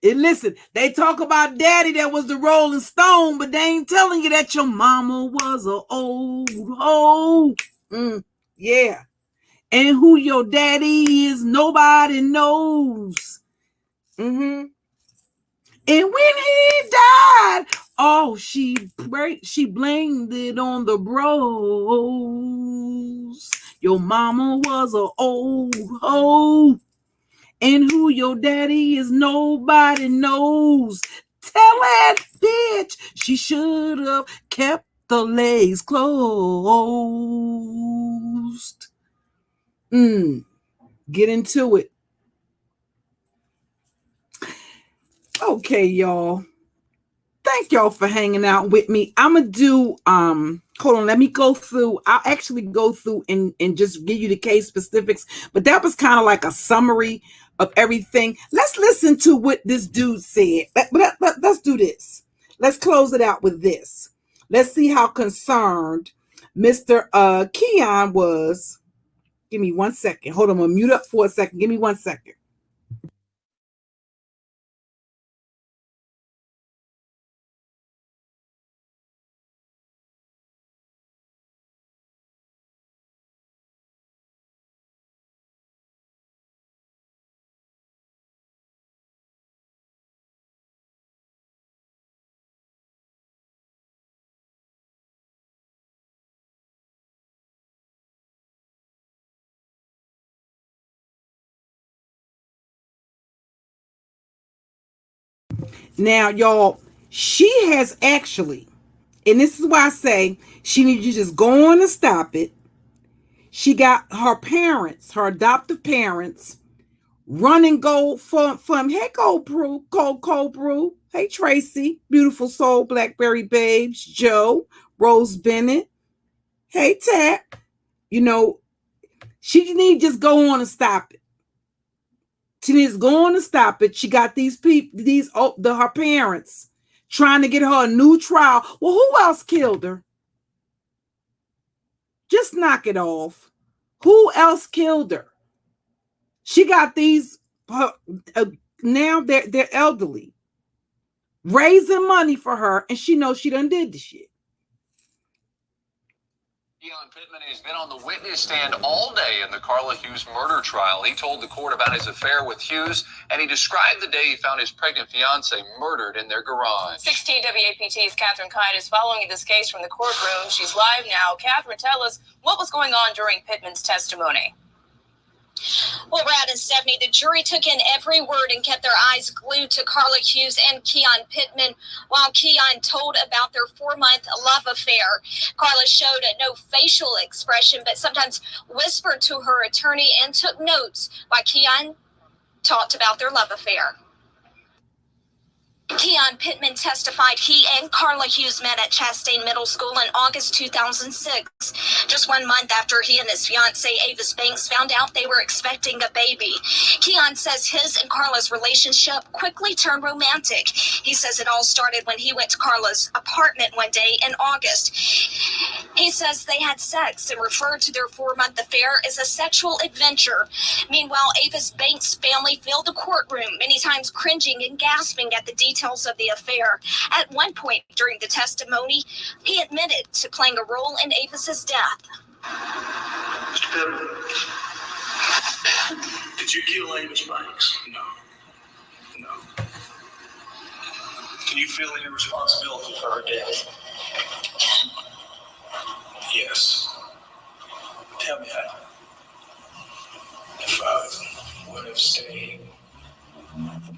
And listen, they talk about daddy that was the Rolling Stone, but they ain't telling you that your mama was an old hoe. Yeah. And who your daddy is, nobody knows. And when he died, she blamed it on the bros. Your mama was an old hoe. And who your daddy is, nobody knows. Tell that bitch she should have kept the legs closed. Get into it. Okay, y'all. Thank y'all for hanging out with me. I'm gonna do hold on, let me go through. I'll actually go through and just give you the case specifics, but that was kind of like a summary of everything. Let's listen to what this dude said. Let's do this. Let's close it out with this. Let's see how concerned Mr. Keon was. Give me 1 second. Hold on, I'm gonna mute up for a second. Give me 1 second. Now, y'all, she has actually, and this is why I say she needs you to just go on and stop it. She got her parents, her adoptive parents, running gold from hey, Cold Brew. Hey, Tracy, beautiful soul, Blackberry Babes, Joe, Rose Bennett. Hey, Tap. You know, she need to just go on and stop it. She needs to go on and stop it. She got these people, her parents, trying to get her a new trial. Well, who else killed her? Just knock it off. Who else killed her? She got these, now they're elderly, raising money for her, and she knows she done did the shit. Keon Pittman has been on the witness stand all day in the Carla Hughes murder trial. He told the court about his affair with Hughes, and he described the day he found his pregnant fiancée murdered in their garage. 16 WAPT's Catherine Kite is following this case from the courtroom. She's live now. Catherine, tell us what was going on during Pittman's testimony. Well, Brad and Stephanie, the jury took in every word and kept their eyes glued to Carla Hughes and Keon Pittman while Keon told about their 4-month love affair. Carla showed no facial expression, but sometimes whispered to her attorney and took notes while Keon talked about their love affair. Keon Pittman testified he and Carla Hughes met at Chastain Middle School in August 2006, just 1 month after he and his fiancée Avis Banks found out they were expecting a baby. Keon says his and Carla's relationship quickly turned romantic. He says it all started when he went to Carla's apartment one day in August. He says they had sex and referred to their 4-month affair as a sexual adventure. Meanwhile, Avis Banks' family filled the courtroom, many times cringing and gasping at the details of the affair. At one point during the testimony, he admitted to playing a role in Avis's death. Mr. Pittman, did you kill Avis Banks? No. Can you feel any responsibility for her death? Yes. Tell me how. If I would have stayed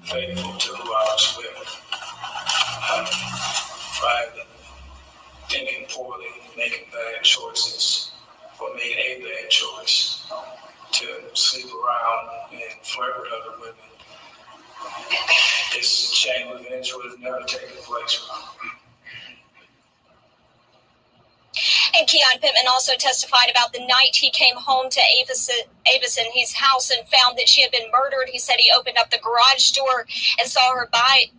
faithful to who I was with, rather than thinking poorly, making bad choices, or made a bad choice to sleep around and flirt with other women, this chain of events would have never taken place. And Keon Pittman also testified about the night he came home to Avis in his house and found that she had been murdered. He said he opened up the garage door and saw her body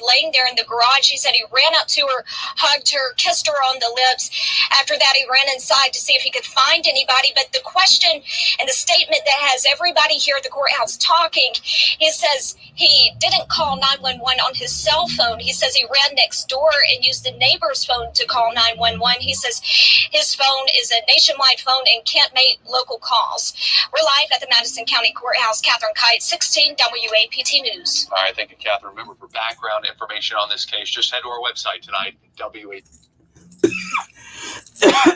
laying there in the garage. He said he ran up to her, hugged her, kissed her on the lips. After that, he ran inside to see if he could find anybody. But the question and the statement that has everybody here at the courthouse talking, he says he didn't call 911 on his cell phone. He says he ran next door and used the neighbor's phone to call 911. He says his phone is a nationwide phone and can't make local calls. We're live at the Madison County Courthouse. Catherine Kite, 16 WAPT News. All right, thank you, Catherine. Remember, for background information on this case, just head to our website tonight,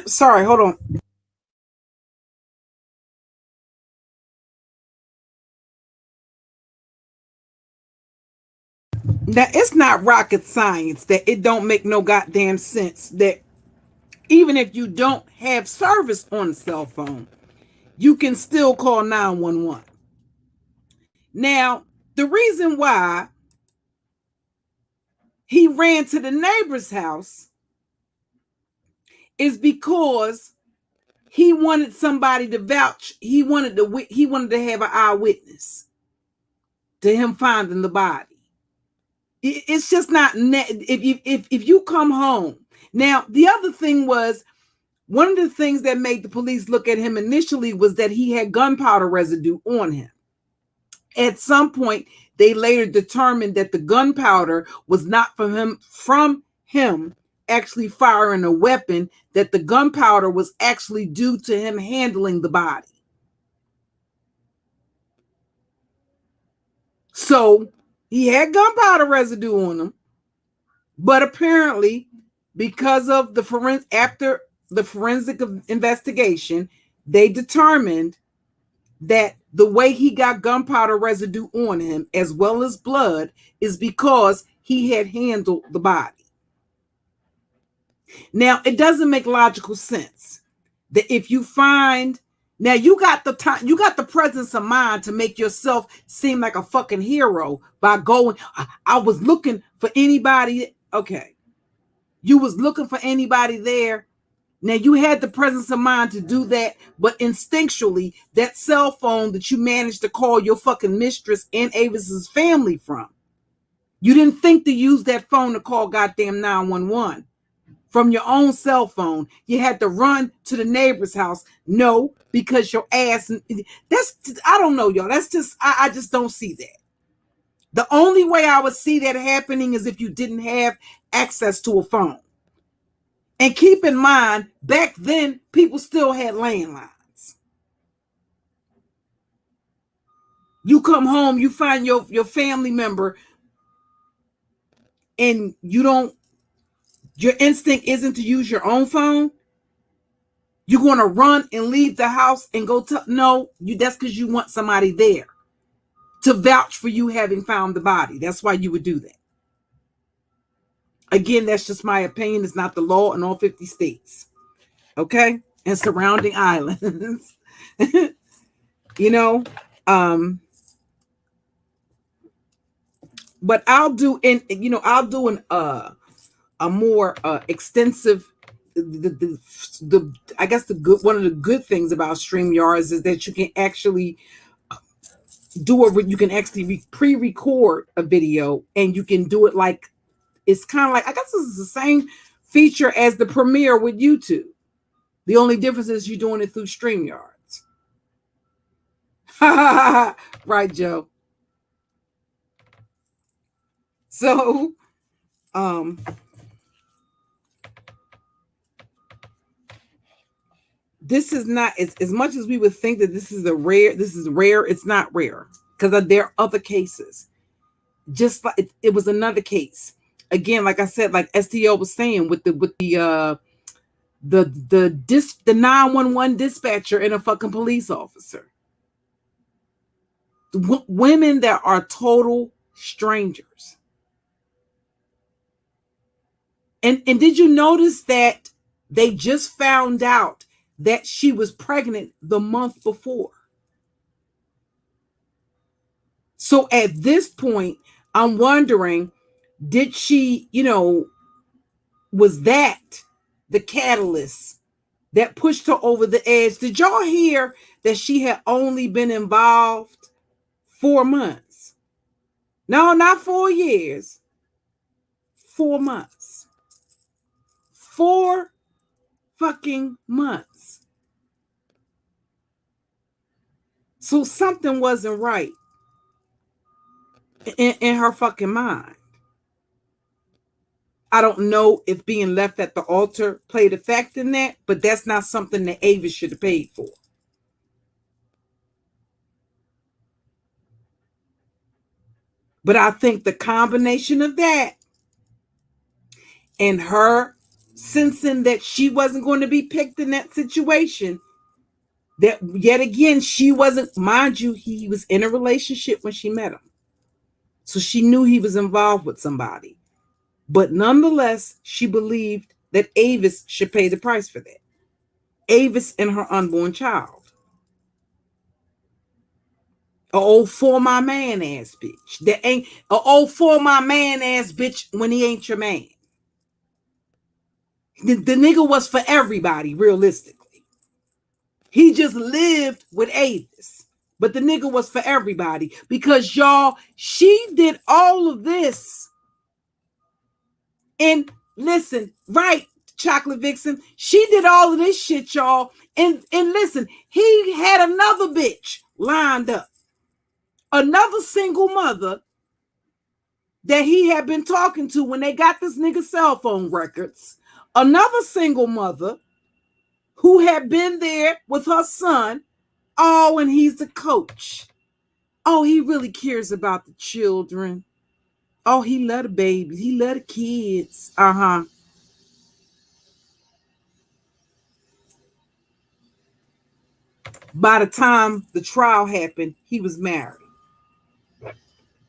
Sorry, hold on. Now, it's not rocket science that it don't make no goddamn sense that even if you don't have service on a cell phone, you can still call 911. Now, the reason why he ran to the neighbor's house is because he wanted somebody to vouch. He wanted to have an eyewitness to him finding the body. It's just not if you come home. Now, the other thing was, one of the things that made the police look at him initially was that he had gunpowder residue on him. At some point, they later determined that the gunpowder was not from him actually firing a weapon, that the gunpowder was actually due to him handling the body. So he had gunpowder residue on him, but apparently, because of after the forensic investigation, they determined that the way he got gunpowder residue on him, as well as blood, is because he had handled the body. Now, it doesn't make logical sense that if you find, now you got the time, you got the presence of mind to make yourself seem like a fucking hero by going, I was looking for anybody. Okay. You was looking for anybody there. Now, you had the presence of mind to do that, but instinctually, that cell phone that you managed to call your fucking mistress and Avis's family from, you didn't think to use that phone to call goddamn 911 from your own cell phone. You had to run to the neighbor's house. No, because your ass, I don't know, y'all. That's just, I just don't see that. The only way I would see that happening is if you didn't have access to a phone. And keep in mind, back then, people still had landlines. You come home, you find your family member, and your instinct isn't to use your own phone. You're going to run and leave the house and go to, that's because you want somebody there to vouch for you having found the body. That's why you would do that. Again, that's just my opinion. It's not the law in all 50 states. Okay? And surrounding islands. But I'll do a more extensive, I guess one of the good things about StreamYards is that you can actually pre-record a video, and you can do it like, it's kind of like, I guess this is the same feature as the Premiere with YouTube. The only difference is you're doing it through StreamYards. Right, Joe? So, this is not as much as we would think that this is rare. It's not rare, because there are other cases. Just like it was another case. Again, like I said, like STL was saying, with the 911 dispatcher and a fucking police officer. Women that are total strangers. And did you notice that they just found out that she was pregnant the month before? So at this point, I'm wondering, did she, was that the catalyst that pushed her over the edge? Did y'all hear that she had only been involved 4 months? No, not 4 years. 4 months. 4 fucking months. So something wasn't right in her fucking mind. I don't know if being left at the altar played a fact in that, but that's not something that Avis should have paid for. But I think the combination of that and her sensing that she wasn't going to be picked in that situation, that yet again, she wasn't, mind you, he was in a relationship when she met him. So she knew he was involved with somebody. But nonetheless, she believed that Avis should pay the price for that. Avis and her unborn child. A old for my man ass bitch. That ain't a old for my man ass bitch when he ain't your man. The nigga was for everybody, realistically. He just lived with Avis. But the nigga was for everybody. Because y'all, she did all of this. And listen, right, Chocolate Vixen, she did all of this shit, y'all. And listen, he had another bitch lined up. Another single mother that he had been talking to when they got this nigga cell phone records. Another single mother who had been there with her son. Oh, and he's the coach. Oh, he really cares about the children. Oh, he love the babies. He love the kids. Uh-huh. By the time the trial happened, he was married.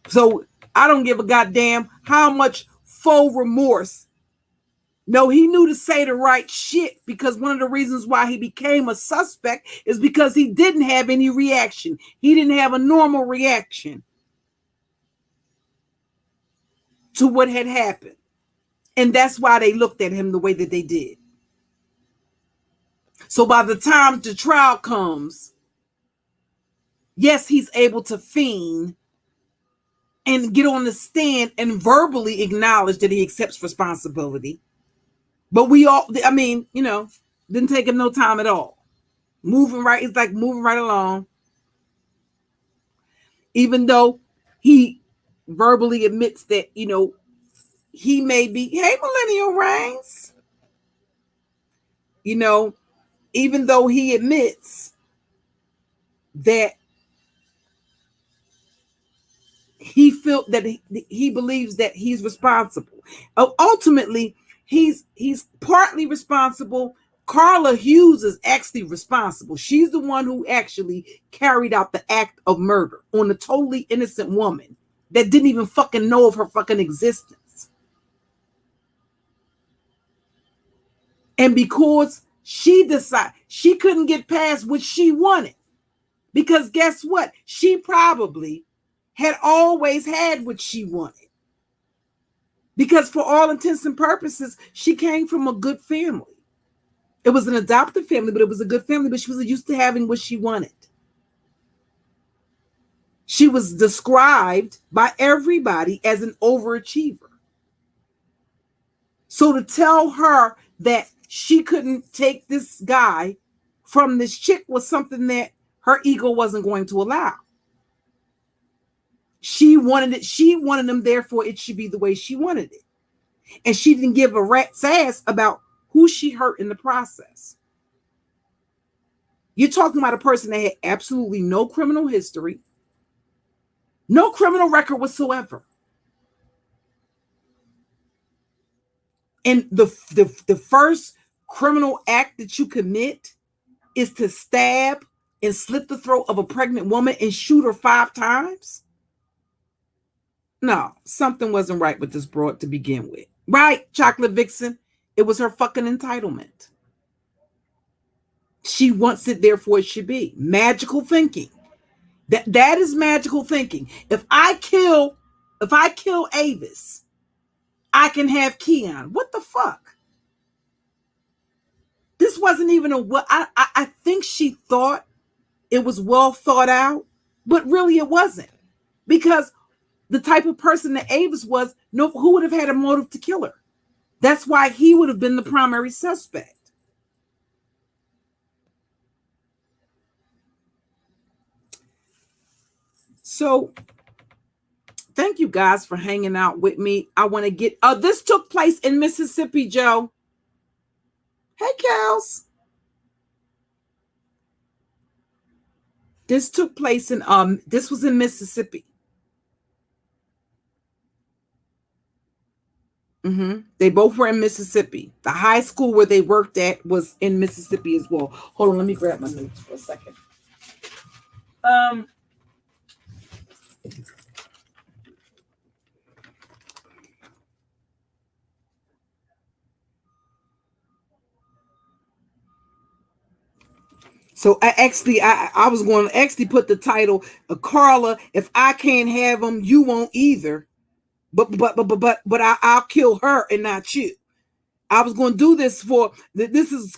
So I don't give a goddamn how much faux remorse. No, he knew to say the right shit, because one of the reasons why he became a suspect is because he didn't have any reaction. He didn't have a normal reaction to what had happened. And that's why they looked at him the way that they did. So by the time the trial comes, yes, he's able to feign and get on the stand and verbally acknowledge that he accepts responsibility. But we all, didn't take him no time at all. It's like moving right along. Even though he verbally admits that, he may be, hey, Millennial Reigns. you know, even though he admits that he felt that he believes that he's responsible. Ultimately, he's partly responsible. Carla Hughes is actually responsible. She's the one who actually carried out the act of murder on a totally innocent woman that didn't even fucking know of her fucking existence. And because she decided she couldn't get past what she wanted, because guess what? She probably had always had what she wanted. Because for all intents and purposes, she came from a good family. It was an adopted family, but it was a good family, but she was used to having what she wanted. She was described by everybody as an overachiever. So to tell her that she couldn't take this guy from this chick was something that her ego wasn't going to allow. She wanted it. She wanted him, therefore it should be the way she wanted it. And she didn't give a rat's ass about who she hurt in the process. You're talking about a person that had absolutely no criminal history, no criminal record whatsoever. And the first criminal act that you commit is to stab and slit the throat of a pregnant woman and shoot her 5 times? No, something wasn't right with this broad to begin with. Right, Chocolate Vixen? It was her fucking entitlement. She wants it, therefore it should be. Magical thinking. That is magical thinking. If I kill Avis, I can have Keon. What the fuck? This wasn't even I think she thought it was well thought out, but really it wasn't. Because the type of person that Avis was, who would have had a motive to kill her? That's why he would have been the primary suspect. So thank you guys for hanging out with me. I want to get, this took place in Mississippi, Joe. Hey, Kels. This took place in, this was in Mississippi. They both were in Mississippi. The high school where they worked at was in Mississippi as well. Hold on, let me grab my notes for a second. So I was going to actually put the title of Carla. If I can't have them, you won't either. But I'll kill her and not you. I was going to do this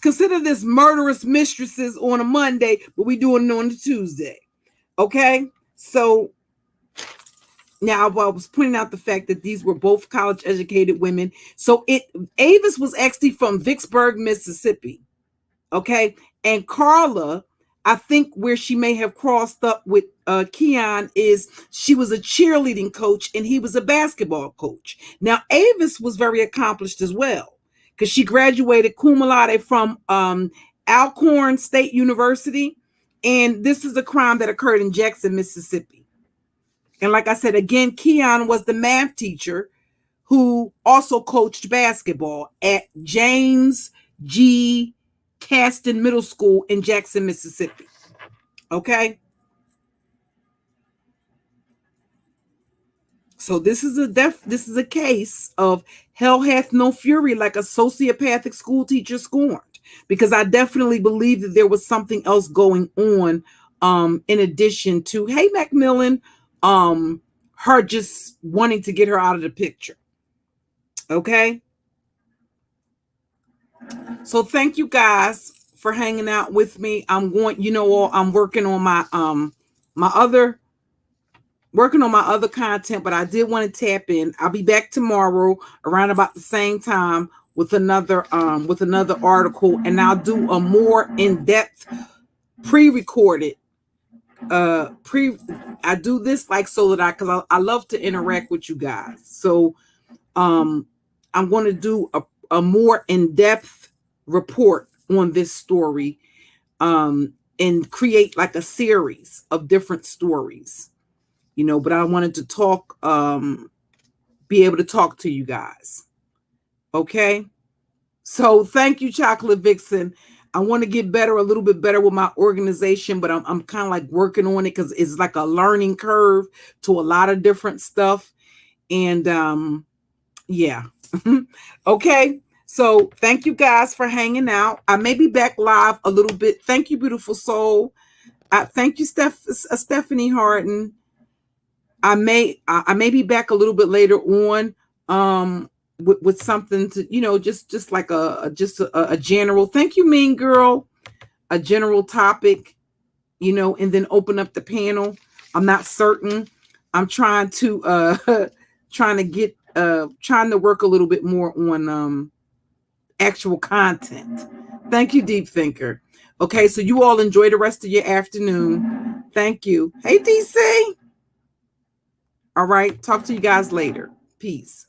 consider this murderous mistresses on a Monday, but we doing it on a Tuesday. Okay. So now I was pointing out the fact that these were both college educated women. So Avis was actually from Vicksburg, Mississippi. Okay. And Carla, I think where she may have crossed up with Keon is she was a cheerleading coach and he was a basketball coach. Now, Avis was very accomplished as well because she graduated cum laude from Alcorn State University. And this is a crime that occurred in Jackson, Mississippi. And like I said, again, Keon was the math teacher who also coached basketball at James G. Caston Middle School in Jackson, Mississippi. Okay. So this is a case of hell hath no fury like a sociopathic school teacher scorned, because I definitely believe that there was something else going on in addition to, hey, Macmillan, her just wanting to get her out of the picture. Okay. So thank you guys for hanging out with me. I'm working on my other content, but I did want to tap in. I'll be back tomorrow around about the same time with another article, and I'll do a more in-depth pre-recorded I do this so that because I love to interact with you guys. So I'm going to do a more in-depth report on this story, and create like a series of different stories, you know, but I wanted to talk, be able to talk to you guys. Okay. So thank you, Chocolate Vixen. I want to get better, a little bit better with my organization, but I'm kind of like working on it because it's like a learning curve to a lot of different stuff. And yeah. Okay. So thank you guys for hanging out. I may be back live a little bit. Thank you, beautiful soul. Thank you, Stephanie Harden. I may be back a little bit later on, with something to, you know, just like a general. Thank you, Mean Girl. A general topic, you know, and then open up the panel. I'm not certain. I'm trying to trying to work a little bit more on actual content. Thank you, Deep Thinker. Okay, so you all enjoy the rest of your afternoon. Thank you. Hey, DC. All right, talk to you guys later. Peace.